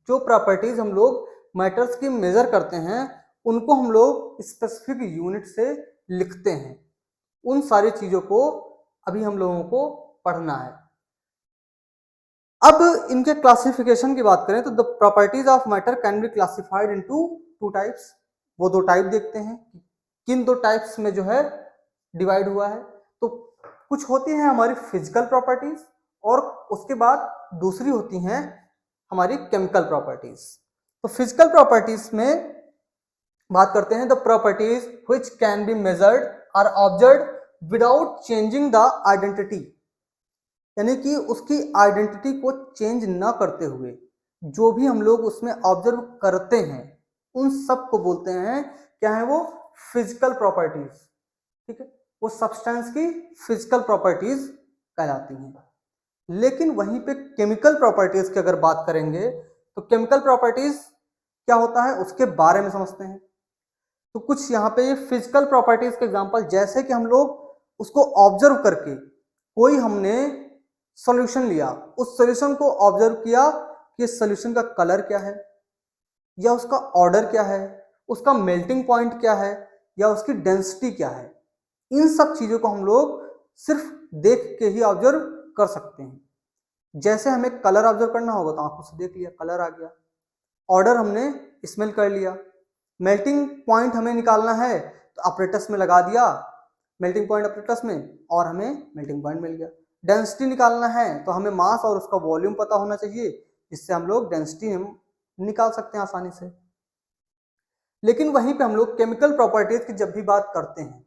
जो प्रॉपर्टीज हम लोग मैटर्स की मेजर करते हैं, उनको हम लोग स्पेसिफिक यूनिट से लिखते हैं। उन सारी चीजों को अभी हम लोगों को पढ़ना है। अब इनके क्लासिफिकेशन की बात करें तो the properties of matter can be classified into 2 types. वो 2 टाइप देखते हैं, किन 2 टाइप्स में जो है डिवाइड हुआ है। तो कुछ होती हैं हमारी फिजिकल प्रॉपर्टीज, और उसके बाद दूसरी होती हैं हमारी केमिकल प्रॉपर्टीज। तो फिजिकल प्रॉपर्टीज में बात करते हैं the properties which can be measured or observed without changing the identity, यानी कि उसकी आइडेंटिटी को चेंज न करते हुए जो भी हम लोग उसमें ऑब्जर्व करते हैं उन सब को बोलते हैं क्या है, वो फिजिकल प्रॉपर्टीज, ठीक है। वो सब्सटेंस की फिजिकल प्रॉपर्टीज कहलाती हैं। लेकिन वहीं पे केमिकल प्रॉपर्टीज की अगर बात करेंगे तो केमिकल प्रॉपर्टीज क्या होता है उसके बारे में समझते हैं। तो कुछ यहाँ पे ये फिजिकल प्रॉपर्टीज के एग्जांपल, जैसे कि हम लोग उसको ऑब्जर्व करके कोई हमने सॉल्यूशन लिया, उस सॉल्यूशन को ऑब्जर्व किया कि सॉल्यूशन का कलर क्या है, या उसका ऑर्डर क्या है, उसका मेल्टिंग पॉइंट क्या है, या उसकी डेंसिटी क्या है। इन सब चीजों को हम लोग सिर्फ देख के ही ऑब्जर्व कर सकते हैं। जैसे हमें कलर ऑब्जर्व करना होगा तो आंखों से देख लिया, कलर आ गया। ऑर्डर हमने स्मेल कर लिया। मेल्टिंग पॉइंट हमें निकालना है तो ऑपरेटस में लगा दिया, मेल्टिंग पॉइंट ऑपरेटस में, और हमें मेल्टिंग पॉइंट मिल गया। डेंसिटी निकालना है तो हमें मास और उसका वॉल्यूम पता होना चाहिए, जिससे हम लोग डेंसिटी निकाल सकते हैं आसानी से। लेकिन वहीं पे हम लोग केमिकल प्रॉपर्टीज की जब भी बात करते हैं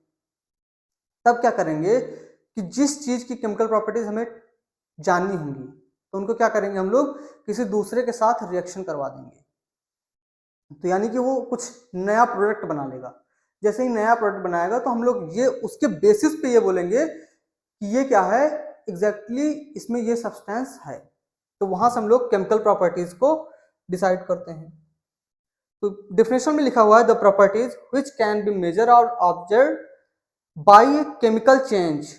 तब क्या करेंगे कि जिस चीज की केमिकल प्रॉपर्टीज हमें जाननी होंगी तो उनको क्या करेंगे, हम लोग किसी दूसरे के साथ रिएक्शन करवा देंगे। तो यानी कि वो कुछ नया प्रोडक्ट बना लेगा। जैसे ही नया प्रोडक्ट बनाएगा तो हम लोग ये उसके बेसिस पे ये बोलेंगे कि ये क्या है, एग्जैक्टली इसमें ये सब्सटेंस है। तो वहां से हम लोग केमिकल प्रॉपर्टीज को डिसाइड करते हैं। तो डेफिनेशन में लिखा हुआ है the properties which can be measure और ऑब्जर्व बाय केमिकल चेंज।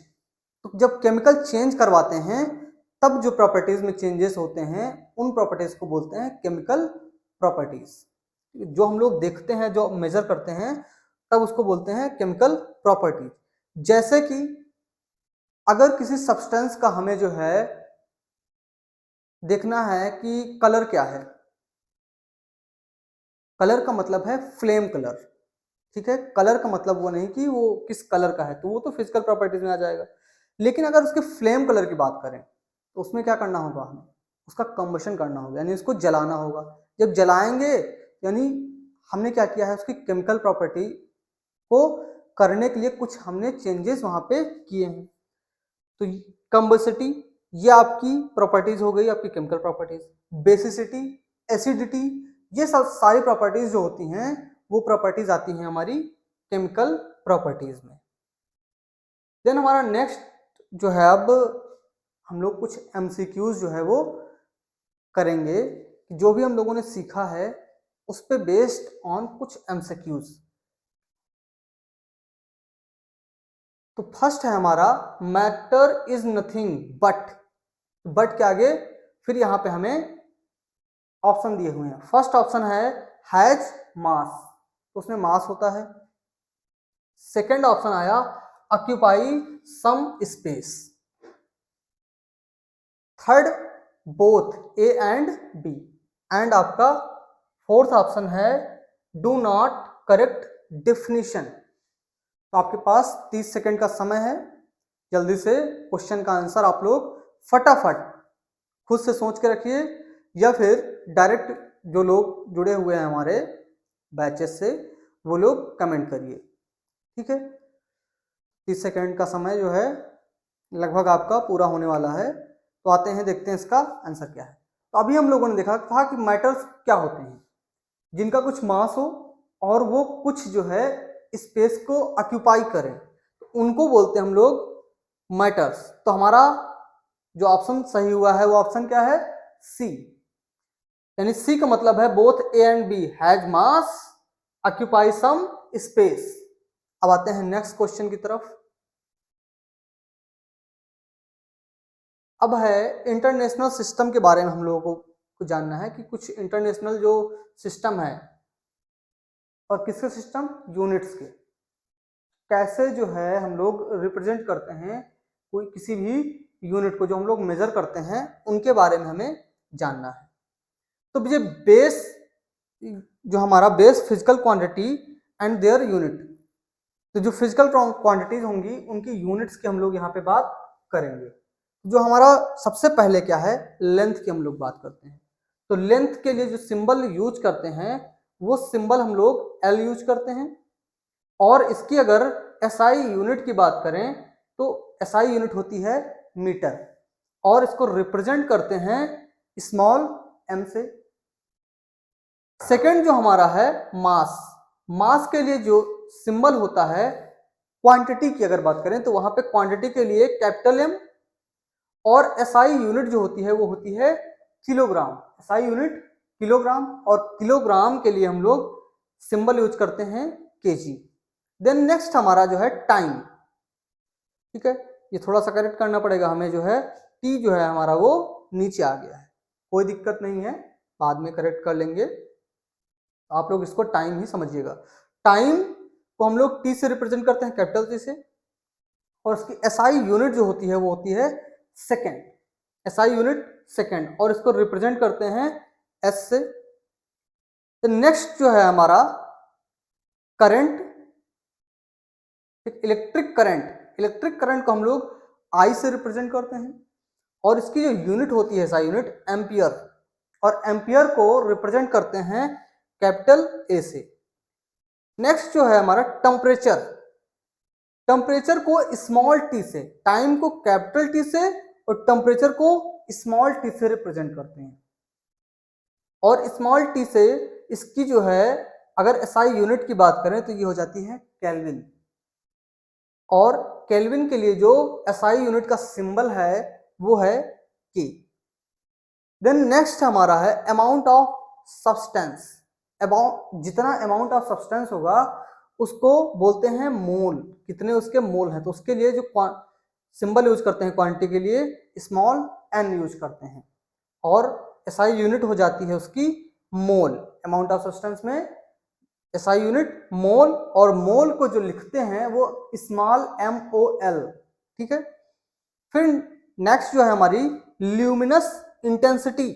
तो जब केमिकल चेंज करवाते हैं तब जो प्रॉपर्टीज में चेंजेस होते हैं उन प्रॉपर्टीज को बोलते हैं केमिकल प्रॉपर्टीज। जो हम लोग देखते हैं, जो मेजर करते हैं, तब उसको बोलते हैं केमिकल प्रॉपर्टीज। जैसे कि अगर किसी सब्सटेंस का हमें जो है देखना है कि कलर क्या है, कलर का मतलब है फ्लेम कलर, ठीक है। कलर का मतलब वो नहीं कि वो किस कलर का है, तो वो तो फिजिकल प्रॉपर्टीज में आ जाएगा। लेकिन अगर उसके फ्लेम कलर की बात करें तो उसमें क्या करना होगा, हमें उसका कंबशन करना होगा, यानी उसको जलाना होगा। जब जलाएंगे यानी हमने क्या किया है, उसकी केमिकल प्रॉपर्टी को करने के लिए कुछ हमने चेंजेस वहां पे किए हैं। तो कंबसिटी ये आपकी प्रॉपर्टीज हो गई, आपकी केमिकल प्रॉपर्टीज। बेसिसिटी, एसिडिटी, ये सब सारी प्रॉपर्टीज जो होती हैं वो प्रॉपर्टीज आती हैं हमारी केमिकल प्रॉपर्टीज में। देन हमारा नेक्स्ट जो है, अब हम लोग कुछ एमसीक्यूज जो है वो करेंगे। जो भी हम लोगों ने सीखा है उस पे बेस्ड ऑन कुछ एमसीक्यूज। तो फर्स्ट है हमारा मैटर इज नथिंग बट के आगे फिर यहां पे हमें ऑप्शन दिए हुए हैं। फर्स्ट ऑप्शन है हैज मास, तो उसमें मास होता है। सेकंड ऑप्शन आया occupy some space. Third both A and B. And आपका फोर्थ ऑप्शन है डू नॉट करेक्ट डेफिनेशन। तो आपके पास 30 सेकंड का समय है, जल्दी से क्वेश्चन का आंसर आप लोग फटाफट खुद से सोच के रखिए, या फिर डायरेक्ट जो लोग जुड़े हुए हैं हमारे बैचेस से वो लोग कमेंट करिए, ठीक है। 30 सेकंड का समय जो है लगभग आपका पूरा होने वाला है। तो आते हैं, देखते हैं इसका आंसर क्या है। तो अभी हम लोगों ने देखा था कि मैटर्स क्या होते हैं, जिनका कुछ मास हो और वो कुछ जो है स्पेस को ऑक्यूपाई करें, तो उनको बोलते हैं हम लोग मैटर्स। तो हमारा जो ऑप्शन सही हुआ है वो ऑप्शन क्या है? सी। यानी सी का मतलब है both A and B has mass occupy some space. अब आते हैं नेक्स्ट क्वेश्चन की तरफ। अब है इंटरनेशनल सिस्टम के बारे में हम लोगों को जानना है कि कुछ इंटरनेशनल जो सिस्टम है, और किसके सिस्टम? यूनिट्स के। कैसे जो है हम लोग रिप्रेजेंट करते हैं कोई किसी भी यूनिट को, जो हम लोग मेजर करते हैं, उनके बारे में हमें जानना है। तो ये बेस, जो हमारा base physical quantity and their unit, तो जो फिजिकल क्वांटिटीज होंगी उनकी यूनिट्स की हम लोग यहाँ पे बात करेंगे। जो हमारा सबसे पहले क्या है? लेंथ की हम लोग बात करते हैं। तो लेंथ के लिए जो सिंबल यूज करते हैं वो सिंबल हम लोग एल यूज करते हैं। और इसकी अगर एसआई यूनिट की बात करें तो एसआई यूनिट होती है मीटर, और इसको रिप्रेजेंट करते हैं स्मॉल एम से। सेकंड जो हमारा है मास, मास के लिए जो सिंबल होता है, क्वांटिटी की अगर बात करें तो वहां पे क्वांटिटी के लिए कैपिटल एम, और एसआई यूनिट जो होती है वो होती है किलोग्राम। एसआई यूनिट किलोग्राम, और किलोग्राम के लिए हम लोग सिंबल यूज करते हैं केजी। देन नेक्स्ट हमारा जो है टाइम, ठीक है। ये थोड़ा सा करेक्ट करना पड़ेगा हमें, जो है टी जो है हमारा वो नीचे आ गया है, कोई दिक्कत नहीं है, बाद में करेक्ट कर लेंगे। आप लोग इसको टाइम ही समझिएगा। टाइम को हम लोग टी से रिप्रेजेंट करते हैं, कैपिटल टी से, और उसकी एसआई यूनिट जो होती है वो होती है सेकेंड। एसआई यूनिट सेकेंड, और इसको रिप्रेजेंट करते हैं एस से। तो नेक्स्ट जो है हमारा current, electric current. Electric current को हम लोग आई से रिप्रेजेंट करते हैं, और इसकी जो यूनिट होती है एसआई यूनिट एम्पियर, और एम्पियर को रिप्रेजेंट करते हैं कैपिटल ए से। नेक्स्ट जो है हमारा टेम्परेचर। टेम्परेचर को स्मॉल टी से, टाइम को कैपिटल टी से और टेम्परेचर को स्मॉल टी से रिप्रेजेंट करते हैं। और स्मॉल टी से इसकी जो है अगर एसआई यूनिट की बात करें तो ये हो जाती है केल्विन, और केल्विन के लिए जो एसआई यूनिट का सिंबल है वो है के। देन नेक्स्ट हमारा है अमाउंट ऑफ सब्सटेंस। जितना अमाउंट ऑफ सब्सटेंस होगा उसको बोलते हैं मोल, कितने उसके मोल हैं। तो उसके लिए जो सिंबल यूज करते हैं क्वांटिटी के लिए स्मॉल एन यूज करते हैं, और एसआई यूनिट हो जाती है उसकी मोल। अमाउंट ऑफ सब्सटेंस में एसआई यूनिट मोल, और मोल को जो लिखते हैं वो स्मॉल एम ओ एल, ठीक है। फिर नेक्स्ट जो है हमारी ल्यूमिनस इंटेंसिटी।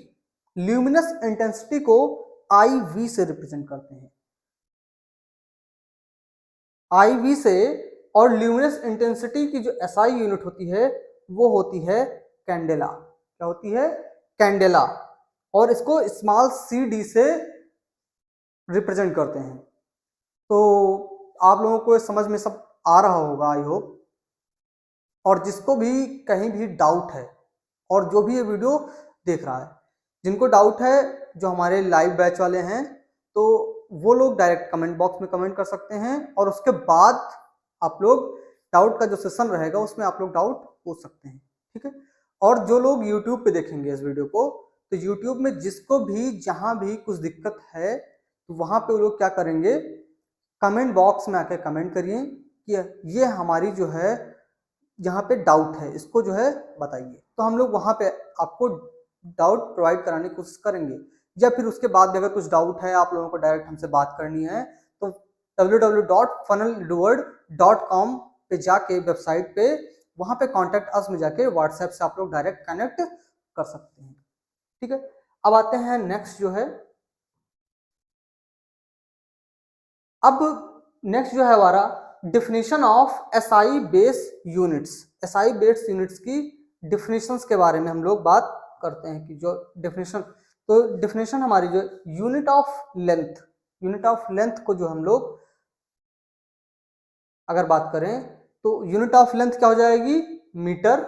ल्यूमिनस इंटेंसिटी को आई वी से रिप्रेजेंट करते हैं, आई वी से। और ल्यूमिनस इंटेंसिटी की जो एसआई यूनिट होती है वो होती है कैंडेला। क्या होती है? कैंडेला, और इसको स्मॉल सी डी से रिप्रेजेंट करते हैं। तो आप लोगों को समझ में सब आ रहा होगा आई होप। और जिसको भी कहीं भी डाउट है, और जो भी ये वीडियो देख रहा है, जिनको डाउट है, जो हमारे लाइव बैच वाले हैं, तो वो लोग डायरेक्ट कमेंट बॉक्स में कमेंट कर सकते हैं, और उसके बाद आप लोग डाउट का जो सेशन रहेगा उसमें आप लोग डाउट पूछ सकते हैं, ठीक है। और जो लोग यूट्यूब पे देखेंगे इस वीडियो को, तो यूट्यूब में जिसको भी जहां भी कुछ दिक्कत है तो वहां पे वो लोग क्या करेंगे, कमेंट बॉक्स में आके कमेंट करिए कि ये हमारी जो है यहाँ पे डाउट है, इसको जो है बताइए। तो हम लोग वहाँ पे आपको डाउट प्रोवाइड कराने की कोशिश करेंगे, या फिर उसके बाद भी अगर कुछ डाउट है, आप लोगों को डायरेक्ट हमसे बात करनी है, तो www.funnelduet.com पे जाके वेबसाइट पे वहां पे कॉन्टेक्ट अस में जाके व्हाट्सएप से आप लोग डायरेक्ट कनेक्ट कर सकते हैं। ठीक है, अब आते हैं नेक्स्ट जो है, अब नेक्स्ट जो है हमारा definition of SI base units. SI base units की डिफिनेशंस के बारे में हम लोग बात करते हैं कि जो डिफिनेशन, तो डिफिनेशन हमारी जो unit of length, unit of length को जो हम लोग अगर बात करें तो यूनिट ऑफ लेंथ क्या हो जाएगी, मीटर,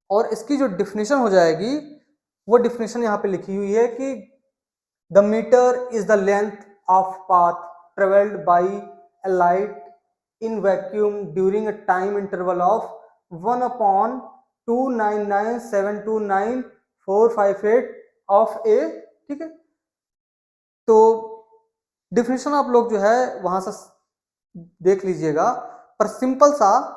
और इसकी जो डिफिनेशन हो जाएगी वो डिफिनेशन यहाँ पे लिखी हुई है कि the metre is the length of path travelled by a light in vacuum during a time interval of 1/299729458 of a। ठीक है, तो डिफिनेशन आप लोग जो है वहां से देख लीजिएगा, पर सिंपल सा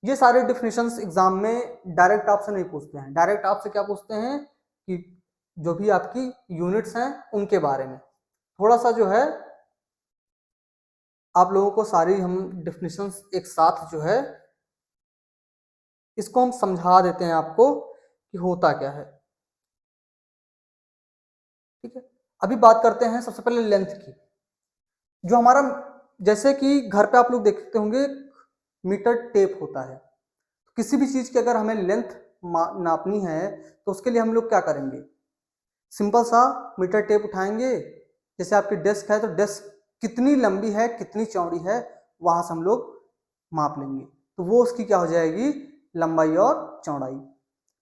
ये सारे डिफिनेशंस एग्जाम में डायरेक्ट आपसे नहीं पूछते हैं। डायरेक्ट आपसे क्या पूछते हैं कि जो भी आपकी यूनिट्स हैं उनके बारे में थोड़ा सा जो है आप लोगों को सारी हम डिफिनेशंस एक साथ जो है इसको हम समझा देते हैं आपको कि होता क्या है। ठीक है, अभी बात करते हैं सबसे पहले लेंथ की। जो हमारा, जैसे कि घर पे आप लोग देखते होंगे मीटर टेप होता है, किसी भी चीज की अगर हमें लेंथ नापनी है तो उसके लिए हम लोग क्या करेंगे, सिंपल सा मीटर टेप उठाएंगे, जैसे आपकी डेस्क है तो डेस्क कितनी लंबी है कितनी चौड़ी है वहां से हम लोग माप लेंगे, तो वो उसकी क्या हो जाएगी, लंबाई और चौड़ाई।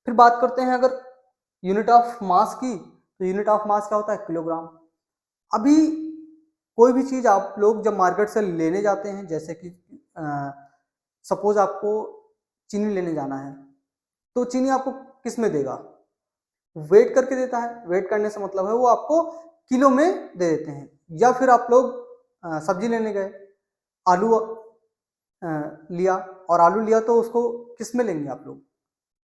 फिर बात करते हैं अगर यूनिट ऑफ मास की, तो यूनिट ऑफ मास क्या होता है, किलोग्राम। अभी कोई भी चीज आप लोग जब मार्केट से लेने जाते हैं, जैसे कि सपोज आपको चीनी लेने जाना है, तो चीनी आपको किस में देगा, वेट करके देता है। वेट करने से मतलब है वो आपको किलो में दे देते हैं। या फिर आप लोग सब्जी लेने गए, आलू लिया, और आलू लिया तो उसको किस में लेंगे आप लोग,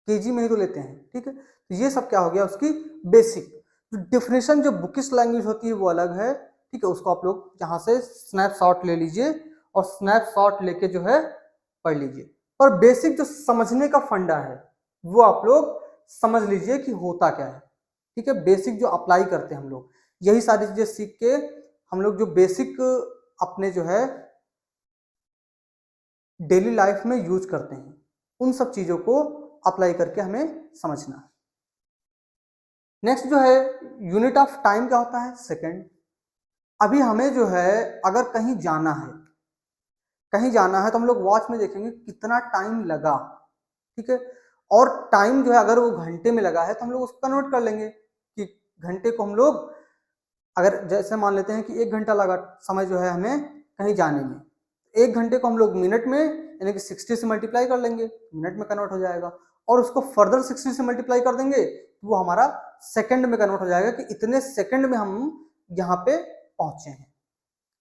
केजी में ही तो लेते हैं। ठीक है, तो ये सब क्या हो गया उसकी बेसिक जो डिफिनेशन, जो बुकिश लैंग्वेज होती है वो अलग है। ठीक है, उसको आप लोग यहाँ से स्नैपशॉट ले लीजिए और स्नैपशॉट लेके जो है पढ़ लीजिए, पर बेसिक जो समझने का फंडा है वो आप लोग समझ लीजिए कि होता क्या है। ठीक है, बेसिक जो अप्लाई करते हैं हम लोग, यही सारी चीजें सीख के हम लोग जो बेसिक अपने जो है डेली लाइफ में यूज करते हैं, उन सब चीजों को अप्लाई करके हमें समझना है। नेक्स्ट जो है यूनिट ऑफ टाइम क्या होता है, सेकंड। अभी हमें जो है अगर कहीं जाना है, कहीं जाना है तो हम लोग वॉच में देखेंगे कितना टाइम लगा। ठीक है, और टाइम जो है अगर वो घंटे में लगा है तो हम लोग उसको कन्वर्ट कर लेंगे कि घंटे को हम लोग, अगर जैसे मान लेते हैं कि 1 घंटा लगा समय जो है हमें कहीं जाने में, 1 घंटे को हम लोग मिनट में यानी कि 60 से मल्टीप्लाई कर लेंगे, मिनट में कन्वर्ट हो जाएगा, और उसको फर्दर 60 से मल्टीप्लाई कर देंगे तो वो हमारा सेकंड में कन्वर्ट हो जाएगा कि इतने सेकंड में हम यहाँ पे पहुंचे हैं।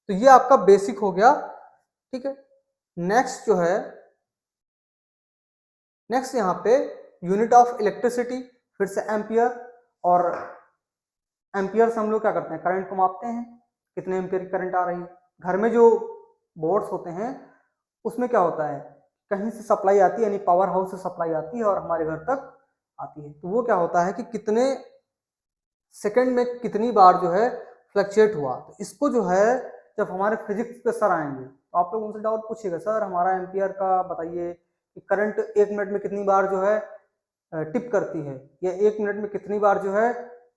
तो ये आपका बेसिक हो गया। ठीक है, नेक्स्ट जो है, नेक्स्ट यहाँ पे यूनिट ऑफ इलेक्ट्रिसिटी, फिर से एम्पियर, और एम्पियर से हम लोग क्या करते हैं, करंट को मापते हैं, कितने एम्पियर की करंट आ रही है। घर में जो बोर्ड्स होते हैं उसमें क्या होता है, कहीं से सप्लाई आती है, यानी पावर हाउस से सप्लाई आती है और हमारे घर तक आती है, तो वो क्या होता है कि कितने सेकंड में कितनी बार जो है फ्लक्चुएट हुआ। तो इसको जो है जब हमारे फिजिक्स के सर आएंगे तो आप लोग उनसे डाउट पूछिएगा, सर हमारा एम्पियर का बताइए कि करंट 1 मिनट में कितनी बार जो है टिप करती है, या 1 मिनट में कितनी बार जो है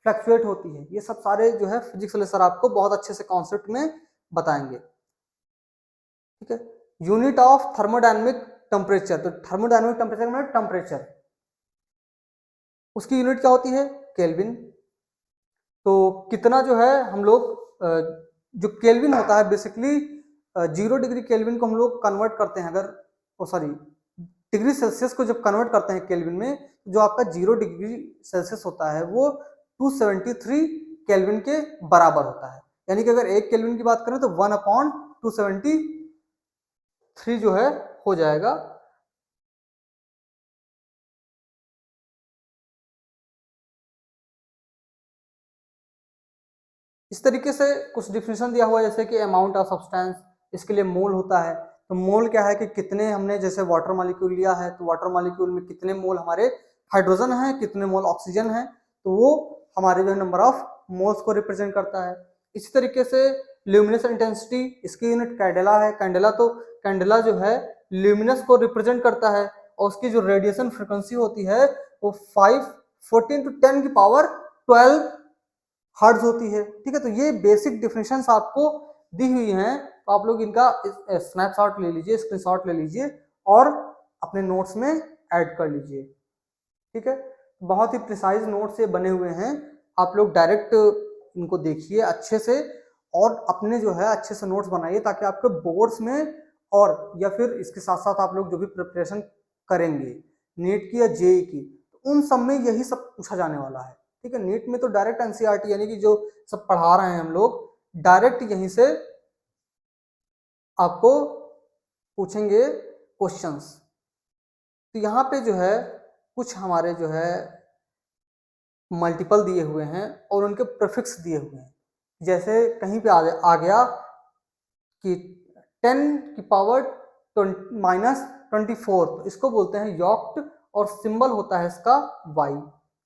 फ्लक्चुएट होती है। ये सब सारे जो है फिजिक्स वाले सर आपको बहुत अच्छे से कॉन्सेप्ट में बताएंगे। ठीक है, यूनिट ऑफ थर्मोडायनेमिक टेम्परेचर, तो थर्मोडायनेमिक टेम्परेचर मतलब टेम्परेचर, उसकी यूनिट क्या होती है, केल्विन। तो कितना जो है हम लोग जो केल्विन होता है बेसिकली 0 डिग्री केल्विन को हम लोग कन्वर्ट करते हैं, अगर ओ सॉरी डिग्री सेल्सियस को जब कन्वर्ट करते हैं केल्विन में, जो आपका 0 डिग्री सेल्सियस होता है वो 273 केल्विन के बराबर होता है। यानी कि अगर 1 केल्विन की बात करें तो 1/273 जो है हो जाएगा। इस तरीके से कुछ डिफिनेशन दिया हुआ है, जैसे कि अमाउंट ऑफ सब्सटेंस, इसके लिए मोल होता है। तो मोल क्या है कि कितने हमने जैसे वाटर मॉलिक्यूल लिया है तो वाटर मॉलिक्यूल में कितने मोल हमारे हाइड्रोजन है, कितने मोल ऑक्सीजन है, तो वो हमारे जो नंबर ऑफ मोल्स को रिप्रेजेंट करता है। इसी तरीके से ल्यूमिनस इंटेंसिटी, इसकी यूनिट कैंडेला है। कैंडेला जो है ल्यूमिनस को रिप्रेजेंट करता है और उसकी जो रेडिएशन फ्रिक्वेंसी होती है वो 14 to 10 की पावर 12 हर्ट्ज होती है। ठीक है, तो ये बेसिक डिफिनेशंस आपको दी हुई हैं, तो आप लोग इनका स्नैपशॉट ले लीजिए, स्क्रीनशॉट ले लीजिए और अपने नोट्स में ऐड कर लीजिए। ठीक है, बहुत ही प्रिसाइज नोट्स ये बने हुए हैं, आप लोग डायरेक्ट इनको देखिए अच्छे से और अपने जो है अच्छे से नोट्स बनाइए, ताकि आपके बोर्ड्स में और या फिर इसके साथ साथ आप लोग जो भी प्रिपरेशन करेंगे नीट की या जेई की, तो उन सब में यही सब पूछा जाने वाला है। ठीक है, नीट में तो डायरेक्ट एनसीईआरटी यानी कि जो सब पढ़ा रहे हैं हम लोग, डायरेक्ट यहीं से आपको पूछेंगे क्वेश्चंस। तो यहाँ पे जो है कुछ हमारे जो है मल्टीपल दिए हुए हैं और उनके प्रीफिक्स दिए हुए हैं। जैसे कहीं पे आ गया कि 10 की पावर -24, तो इसको बोलते हैं यॉक्ट और सिंबल होता है इसका y।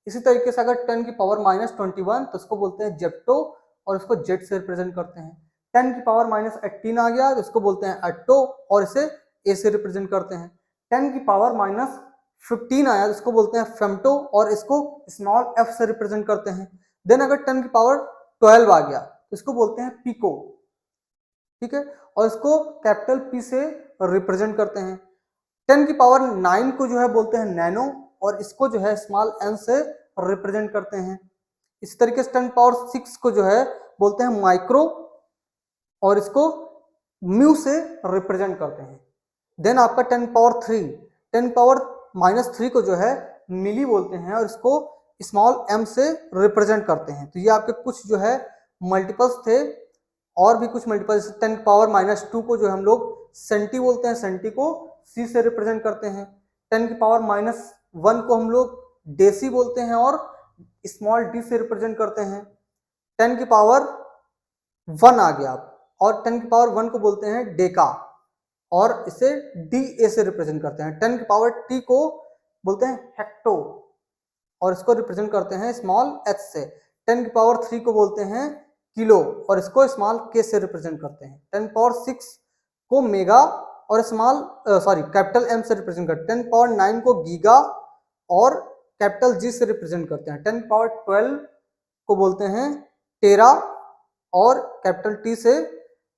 इसी तरीके से अगर 10 की पावर -21 तो इसको बोलते हैं जेप्टो और इसको जेट से रिप्रेजेंट करते हैं। 10 की पावर -18 आ गया तो इसको बोलते हैं अट्टो और इसे ए से रिप्रेजेंट करते हैं। 10 की पावर -15 आया तो इसको बोलते हैं फेम्टो और इसको स्मॉल एफ से रिप्रेजेंट करते हैं। देन अगर 10 की पावर 12 आ गया तो इसको बोलते हैं पिको। ठीक है, और इसको कैपिटल पी से रिप्रेजेंट करते हैं। 10 की पावर 9 को जो है बोलते हैं नैनो और इसको जो है स्मॉल एन से रिप्रेजेंट करते हैं। इस तरीके से 10 पावर 6 को जो है बोलते हैं माइक्रो और इसको म्यू से रिप्रेजेंट करते हैं। देन आपका 10 पावर 3 को जो है मिली बोलते हैं और इसको स्मॉल एम से रिप्रेजेंट करते हैं। तो ये आपके कुछ जो है मल्टीपल्स थे, और भी कुछ मल्टीपल्स। 10 पावर -2 को जो हम लोग सेंटी बोलते हैं, सेंटी को सी से रिप्रेजेंट करते हैं। 10 की पावर -1 को हम लोग डेसी बोलते हैं और स्मॉल डी से रिप्रेजेंट करते हैं। 10 की पावर 1 आ गया और 10 की पावर 1 को बोलते हैं डेका और इसे डी ए से रिप्रेजेंट करते हैं। 10 की पावर टी को बोलते हैं हेक्टो और इसको रिप्रेजेंट करते हैं स्मॉल एच से। 10 की पावर 3 को बोलते हैं किलो और इसको स्मॉल के से रिप्रेजेंट करते हैं। 10 पावर 6 को मेगा और कैपिटल एम से रिप्रेजेंट करते हैं। 10 पावर 9 को गीगा और कैपिटल जी से रिप्रेजेंट करते हैं। 10 पावर 12 को बोलते हैं टेरा और कैपिटल टी से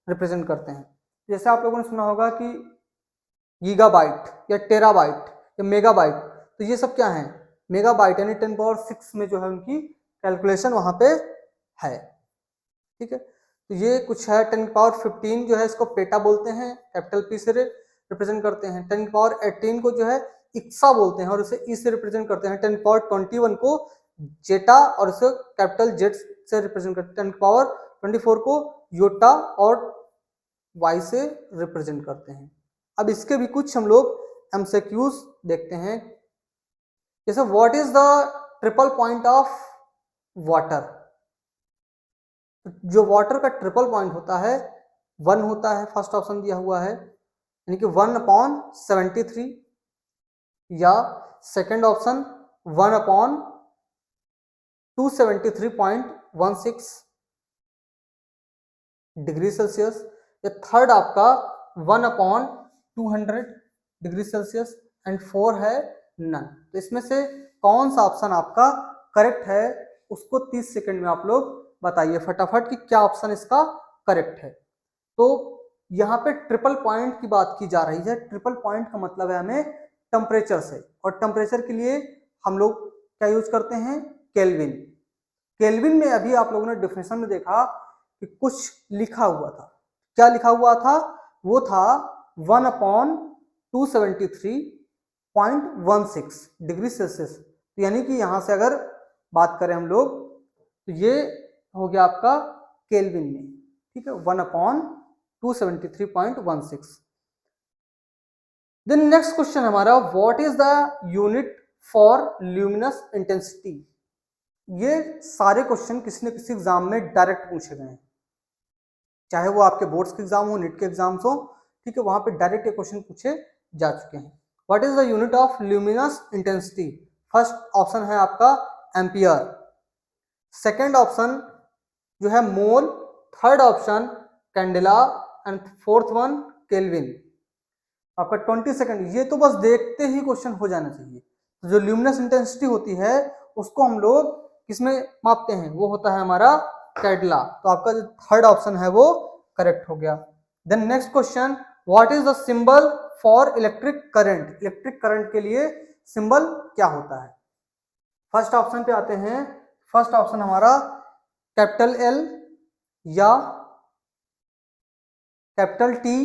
रिप्रेजेंट करते हैं। जैसे आप लोगों ने सुना होगा कि गीगाबाइट या टेराबाइट या मेगाबाइट, तो ये सब क्या है? मेगाबाइट यानी 10 पावर 6 में जो है उनकी कैलकुलेशन वहां पे है। ठीक है, तो ये कुछ है। 10 पावर 15 जो है इसको पेटा बोलते हैं, कैपिटल पी से रिप्रेजेंट करते हैं। 10 पावर 18 को जो है इक्सा बोलते हैं और उसे ई से रिप्रेजेंट करते हैं। 10 पावर 21 को जेटा और इसे कैपिटल जेट से रिप्रेजेंट करते हैं। 10 पावर 24 को योटा और वाई से रिप्रेजेंट करते हैं। अब इसके भी कुछ हम लोग एमसीक्यूज देखते हैं। जैसे what is the triple point of water? जो वाटर का ट्रिपल पॉइंट होता है 1 होता है, फर्स्ट ऑप्शन दिया हुआ है, यानी कि 1/73, या सेकंड ऑप्शन 1/273.16 डिग्री सेल्सियस, या थर्ड आपका 1/200 डिग्री सेल्सियस एंड 4 है नन। तो इसमें से कौन सा ऑप्शन आपका करेक्ट है उसको 30 सेकंड में आप लोग बताइए फटाफट कि क्या ऑप्शन इसका करेक्ट है। तो यहाँ पे ट्रिपल पॉइंट की बात की जा रही है। ट्रिपल पॉइंट का मतलब है हमें टेम्परेचर से, और टेम्परेचर के लिए हम लोग क्या यूज करते हैं? केल्विन। केल्विन में अभी आप लोगों ने डिफिनेशन में देखा कि कुछ लिखा हुआ था। क्या लिखा हुआ था? वो था 1/273.16 डिग्री सेल्सियस। तो यानी कि यहां से अगर बात करें हम लोग तो ये हो गया आपका केल्विन में। ठीक है, 1/273.16। देन नेक्स्ट क्वेश्चन हमारा, what is the unit for luminous intensity? ये सारे क्वेश्चन किसी न किसी एग्जाम में डायरेक्ट पूछे गए हैं, चाहे वो आपके बोर्ड्स के एग्जाम हो, नीट के एग्जाम्स हो, ठीक है, वहां पे डायरेक्ट ये क्वेश्चन पूछे जा चुके हैं। What is the unit of luminous intensity? First option है आपका एम्पियर, सेकेंड ऑप्शन जो है mole, third option candela and fourth one kelvin. आपका 20 सेकंड, ये तो बस देखते ही क्वेश्चन हो जाना चाहिए। तो जो ल्यूमिनस इंटेंसिटी होती है उसको हम लोग किसमें मापते हैं? वो होता है हमारा कैंडेला। तो आपका जो थर्ड ऑप्शन है वो करेक्ट हो गया। Then next question, what is the symbol for electric current? Electric current के लिए सिंबल क्या होता है? फर्स्ट ऑप्शन पे आते हैं। फर्स्ट ऑप्शन हमारा कैपिटल एल या कैपिटल टी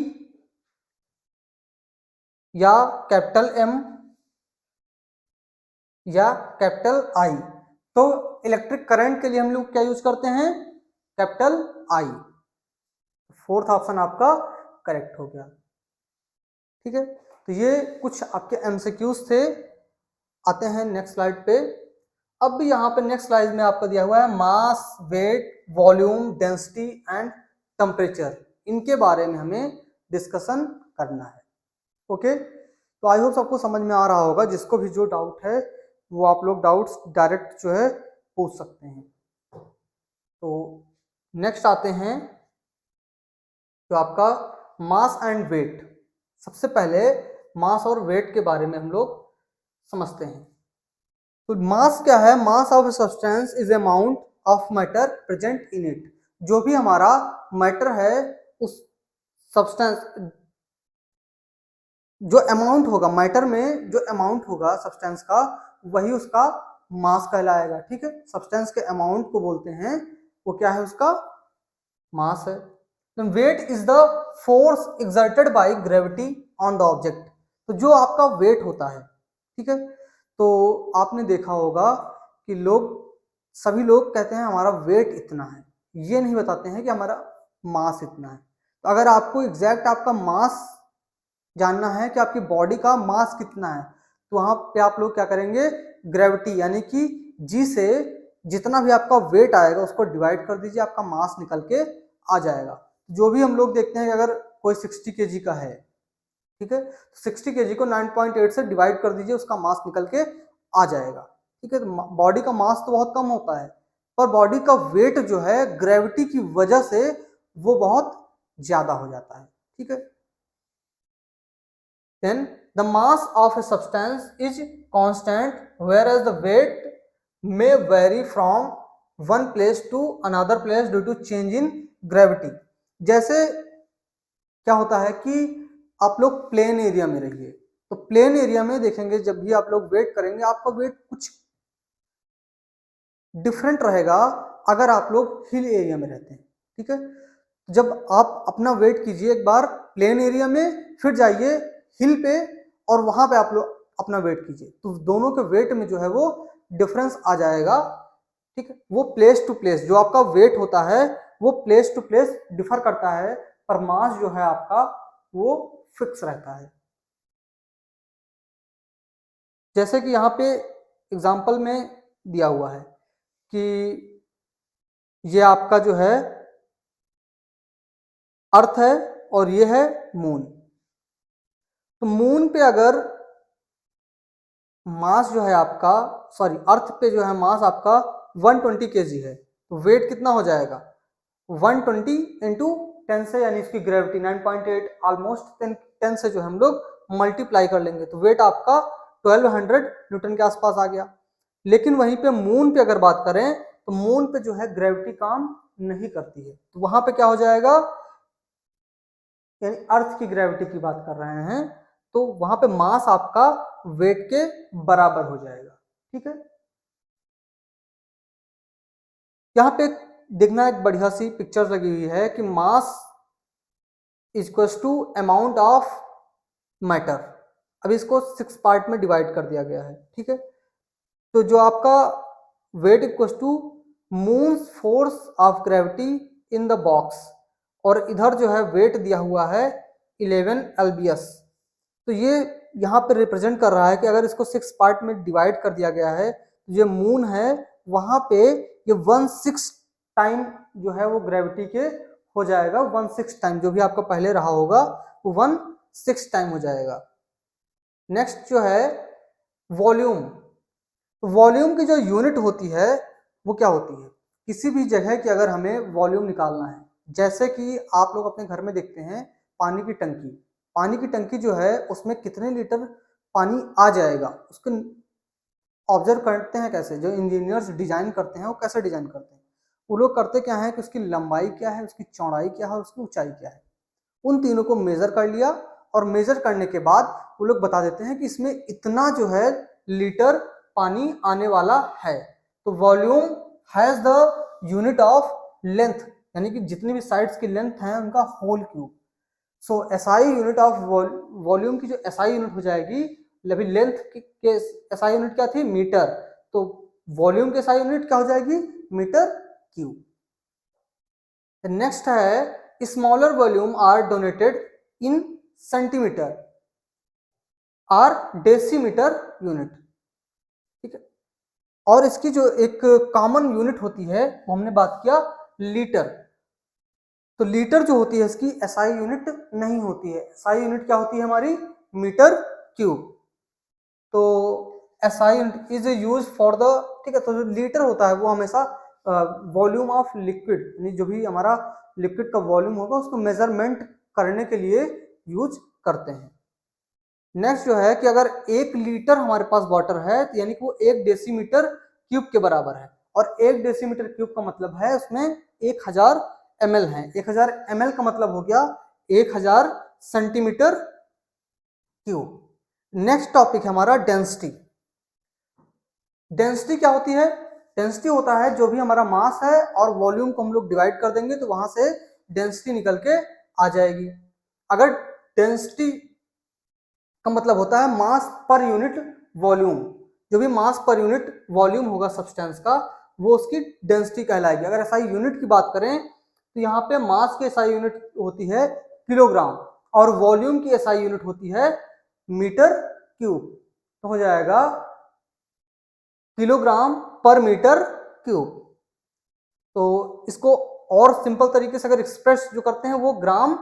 या कैपिटल एम या कैपिटल आई। तो इलेक्ट्रिक करंट के लिए हम लोग क्या यूज करते हैं? Capital I. फोर्थ ऑप्शन आपका करेक्ट हो गया। ठीक है, तो ये कुछ आपके एमसीक्यूज थे। आते हैं नेक्स्ट स्लाइड पे। अब भी यहाँ पे नेक्स्ट स्लाइड में आपका दिया हुआ है mass, weight, volume, density and temperature. इनके बारे में हमें डिस्कशन करना है। ओके, तो आई होप सबको समझ में आ रहा होगा। जिसको भी जो डाउट है वो आप लोग डाउट्स डायरेक्ट जो है पूछ सकते हैं। तो नेक्स्ट आते हैं जो आपका मास एंड वेट। सबसे पहले मास और वेट के बारे में हम लोग समझते हैं। तो मास क्या है? Mass of substance is amount of matter present in it. जो भी हमारा मैटर है उस सब्सटेंस, जो अमाउंट होगा मैटर में, जो अमाउंट होगा सब्सटेंस का, वही उसका मास कहलाएगा। ठीक है, सब्सटेंस के अमाउंट को बोलते हैं, वो क्या है? उसका मास है। Weight is the force exerted by gravity on the object. तो जो आपका वेट होता है, ठीक है, तो आपने देखा होगा कि सभी लोग कहते हैं हमारा वेट इतना है, ये नहीं बताते हैं कि हमारा मास इतना है। तो अगर आपको एग्जैक्ट आपका मास जानना है कि आपकी बॉडी का मास कितना है, तो वहां पे आप लोग क्या करेंगे? ग्रेविटी यानी कि जी से जितना भी आपका वेट आएगा उसको डिवाइड कर दीजिए, आपका मास निकल के आ जाएगा। जो भी हम लोग देखते हैं कि अगर कोई 60 kg का है, ठीक है, 60 kg को 9.8 से डिवाइड कर दीजिए, उसका मास निकल के आ जाएगा। ठीक है, तो बॉडी का मास तो बहुत कम होता है, पर बॉडी का वेट जो है ग्रेविटी की वजह से वो बहुत ज्यादा हो जाता है। ठीक है, then the mass of a substance is constant whereas the weight may vary from one place to another place due to change in gravity। जैसे क्या होता है कि आप लोग प्लेन एरिया में रहिए, तो प्लेन एरिया में देखेंगे जब भी आप लोग वेट करेंगे आपका वेट कुछ डिफरेंट रहेगा अगर आप लोग हिल एरिया में रहते हैं। ठीक है, जब आप अपना वेट कीजिए एक बार प्लेन एरिया में, फिर जाइए हिल पे और वहां पे आप लोग अपना वेट कीजिए, तो दोनों के वेट में जो है वो डिफरेंस आ जाएगा। ठीक है, वो प्लेस टू प्लेस जो आपका वेट होता है वो प्लेस टू प्लेस डिफर करता है, पर मास जो है आपका वो फिक्स रहता है। जैसे कि यहाँ पे एग्जाम्पल में दिया हुआ है कि ये आपका जो है अर्थ है और ये है मून। तो मून पे अगर मास जो है आपका, सॉरी अर्थ पे जो है मास आपका 120 kg है, तो वेट कितना हो जाएगा? 120 इंटू 10 से, यानी इसकी ग्रेविटी 9.8 ऑलमोस्ट 10 से जो हम लोग मल्टीप्लाई कर लेंगे, तो वेट आपका 1200 न्यूटन के आसपास आ गया। लेकिन वहीं पे मून पे अगर बात करें तो मून पे जो है ग्रेविटी काम नहीं करती है, तो वहां पे क्या हो जाएगा? यानी अर्थ की ग्रेविटी की बात कर रहे हैं, तो वहां पे मास आपका वेट के बराबर हो जाएगा। ठीक है, यहाँ पे देखना एक बढ़िया सी पिक्चर लगी हुई है कि mass equals to amount of matter. अब इसको 6 पार्ट में डिवाइड कर दिया गया है। ठीक है, तो जो आपका weight equals to moon force of gravity in the box, और इधर जो है वेट दिया हुआ है 11 LBS। तो ये यहाँ पे रिप्रेजेंट कर रहा है कि अगर इसको 6 पार्ट में डिवाइड कर दिया गया है, तो ये मून है वहां पे ये 1/6 टाइम जो है वो ग्रेविटी के हो जाएगा। 1/6 टाइम जो भी आपका पहले रहा होगा वो 1/6 टाइम हो जाएगा। नेक्स्ट जो है वॉल्यूम। वॉल्यूम की जो यूनिट होती है वो क्या होती है? किसी भी जगह की अगर हमें वॉल्यूम निकालना है, जैसे कि आप लोग अपने घर में देखते हैं पानी की टंकी, पानी की टंकी जो है उसमें कितने लीटर पानी आ जाएगा उसको ऑब्जर्व करते हैं कैसे? जो इंजीनियर्स डिजाइन करते हैं वो कैसे डिजाइन करते हैं? वो लोग करते क्या है कि उसकी लंबाई क्या है, उसकी चौड़ाई क्या है, उसकी ऊंचाई क्या है, उन तीनों को मेजर कर लिया और मेजर करने के बाद वो लोग बता देते हैं कि इसमें इतना जो है लीटर पानी आने वाला है। तो volume has the unit of length, यानी कि जितनी भी साइड्स की लेंथ है उनका whole cube. So SI unit of volume की जो एसआई यूनिट हो जाएगी, अभी लेंथ के एसआई यूनिट क्या थी? मीटर, तो वॉल्यूम की एसआई यूनिट क्या हो जाएगी? Metre cube. नेक्स्ट है smaller volume are denoted in centimetre or decimetre unit, ठीक है। और इसकी जो एक कॉमन यूनिट होती है वो हमने बात किया लीटर। तो लीटर जो होती है इसकी एसआई यूनिट नहीं होती है, एसआई यूनिट क्या होती है हमारी? Metre cube. तो SI unit is use for the, ठीक है। तो जो लीटर होता है वो हमेशा वॉल्यूम ऑफ लिक्विड, यानी जो भी हमारा लिक्विड का वॉल्यूम होगा उसको मेजरमेंट करने के लिए यूज करते हैं। नेक्स्ट जो है कि अगर 1 लीटर हमारे पास वाटर है तो यानी कि वो 1 डेसीमीटर क्यूब के बराबर है, और 1 डेसीमीटर क्यूब का मतलब है उसमें 1000 ml है। 1000 ml का मतलब हो गया 1000 सेंटीमीटर क्यूब। नेक्स्ट टॉपिक है हमारा डेंसिटी। डेंसिटी क्या होती है? डेंसिटी होता है जो भी हमारा मास है और वॉल्यूम को हम लोग डिवाइड कर देंगे तो वहां से डेंसिटी निकल के आ जाएगी। अगर डेंसिटी का मतलब होता है मास पर यूनिट वॉल्यूम, जो भी मास पर यूनिट वॉल्यूम होगा सब्सटेंस का वो उसकी डेंसिटी कहलाएगी। अगर एसआई यूनिट की बात करें तो यहाँ पे मास की एसआई यूनिट होती है किलोग्राम और वॉल्यूम की एसआई यूनिट होती है मीटर क्यूब। तो हो जाएगा किलोग्राम पर मीटर क्यूब। तो इसको और सिंपल तरीके से अगर एक्सप्रेस जो करते हैं वो ग्राम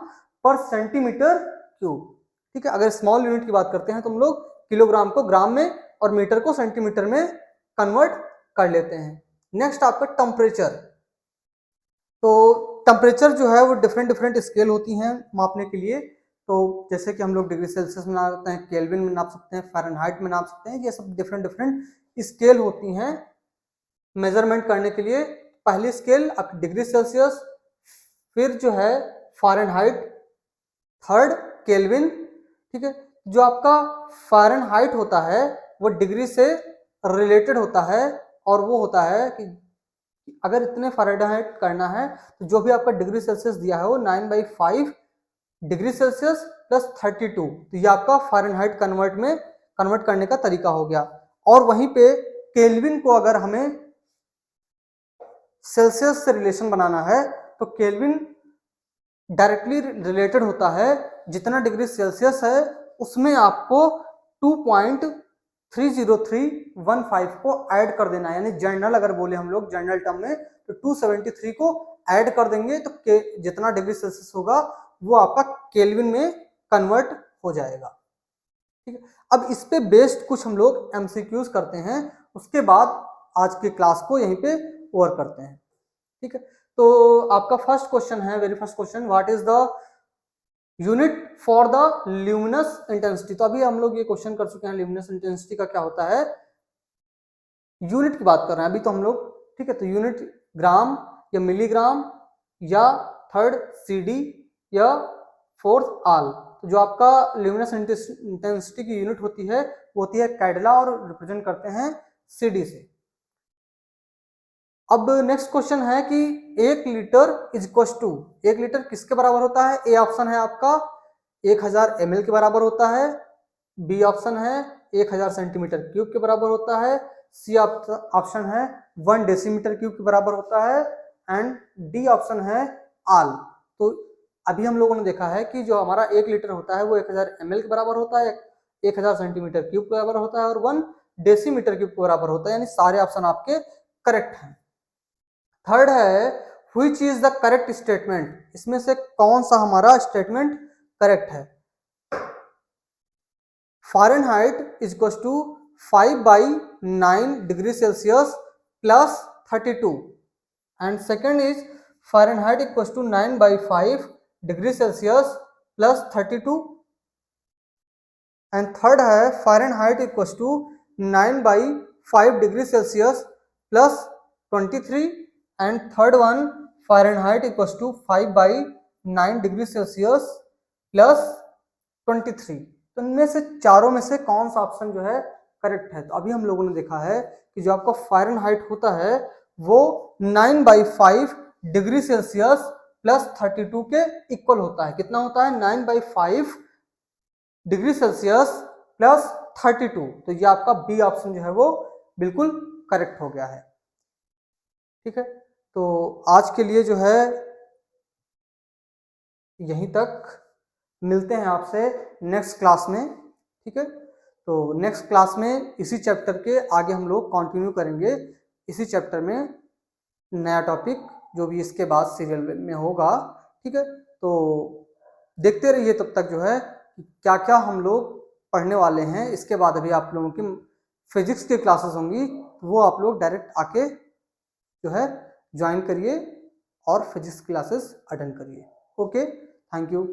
पर सेंटीमीटर क्यूब, ठीक है। अगर स्मॉल यूनिट की बात करते हैं तो हम लोग किलोग्राम को ग्राम में और मीटर को सेंटीमीटर में कन्वर्ट कर लेते हैं। नेक्स्ट आपका टेम्परेचर। तो टेम्परेचर जो है वो डिफरेंट डिफरेंट स्केल होती हैं मापने के लिए। तो जैसे कि हम लोग डिग्री सेल्सियस में नाप सकते हैं, केल्विन में नाप सकते हैं, फ़ारेनहाइट में नाप सकते हैं, ये सब डिफरेंट डिफरेंट स्केल होती हैं मेजरमेंट करने के लिए। पहली स्केल आपकी डिग्री सेल्सियस, फिर जो है फ़ारेनहाइट, थर्ड केल्विन, ठीक है। जो आपका फ़ारेनहाइट होता है वो डिग्री से रिलेटेड होता है और वो होता है कि अगर इतने फ़ारेनहाइट करना है तो जो भी आपका डिग्री सेल्सियस दिया है वो 9/5 डिग्री सेल्सियस प्लस 32, तो ये आपका फ़ारेनहाइट कन्वर्ट करने का तरीका हो गया। और वहीं पे केल्विन को अगर हमें सेल्सियस से रिलेशन बनाना है तो केल्विन डायरेक्टली रिलेटेड होता है, जितना डिग्री सेल्सियस है उसमें आपको 2.30315 को ऐड कर देना है। यानी जनरल अगर बोले हम लोग जनरल टर्म में तो 273 को ऐड कर देंगे तो जितना डिग्री सेल्सियस होगा वो आपका केल्विन में कन्वर्ट हो जाएगा, ठीक है। अब इस पे बेस्ड कुछ हम लोग एमसीक्यूज करते हैं, उसके बाद आज की क्लास को यहीं पे ओवर करते हैं, ठीक है। तो आपका फर्स्ट क्वेश्चन है, very first question, what is the unit for the luminous intensity. तो अभी हम लोग ये क्वेश्चन कर चुके हैं ल्यूमिनस इंटेंसिटी का क्या होता है, यूनिट की बात कर रहे हैं अभी तो हम लोग, ठीक है। तो यूनिट ग्राम या मिलीग्राम या थर्ड सीडी या फोर्थ आल। तो जो आपका ल्यूमिनस इंटेंसिटी की यूनिट होती है वो होती है कैडला और रिप्रेजेंट करते हैं सीडी से। अब नेक्स्ट क्वेश्चन है कि 1 litre is equal to, 1 litre किसके बराबर होता है? ए ऑप्शन है आपका 1000 ml के बराबर होता है, बी ऑप्शन है 1000 सेंटीमीटर क्यूब के बराबर होता है, सी ऑप्शन है 1 डेसीमीटर क्यूब के बराबर होता है एंड डी ऑप्शन है आल। तो अभी हम लोगों ने देखा है कि जो हमारा 1 लीटर होता है वो 1000 ml के बराबर होता है, 1000 सेंटीमीटर क्यूब के बराबर होता है और 1 डेसीमीटर क्यूब के बराबर होता है, यानी सारे ऑप्शन आपके करेक्ट हैं। थर्ड है which is the correct statement, इसमें से कौन सा हमारा स्टेटमेंट करेक्ट है। Fahrenheit is equal to 5/9 degree Celsius plus 32 and second is Fahrenheit equal to 9/5 degree Celsius plus 32 and third है Fahrenheit equal to 9/5 degree Celsius plus 23 and third one Fahrenheit equal to 5/9 degree Celsius plus 23। तो इनमें से चारों में से कौन सा option जो है करेक्ट है। तो अभी हम लोगों ने देखा है कि जो आपका फ़ारेनहाइट होता है वो 9/5 डिग्री सेल्सियस प्लस 32 के इक्वल होता है। कितना होता है? 9/5 डिग्री सेल्सियस प्लस 32। तो ये आपका बी ऑप्शन जो है वो बिल्कुल करेक्ट हो गया है। ठीक है, तो आज के लिए जो है यहीं तक, मिलते हैं आपसे नेक्स्ट क्लास में। ठीक है, तो नेक्स्ट क्लास में इसी चैप्टर के आगे हम लोग कंटिन्यू करेंगे। इसी चैप्टर में नया टॉपिक जो भी इसके बाद सीरियल में होगा। ठीक है, तो देखते रहिए तब तक जो है क्या क्या हम लोग पढ़ने वाले हैं। इसके बाद अभी आप लोगों की फिजिक्स की क्लासेस होंगी, वो आप लोग डायरेक्ट आके जो है ज्वाइन करिए और फिजिक्स क्लासेस अटेंड करिए। Okay, thank you.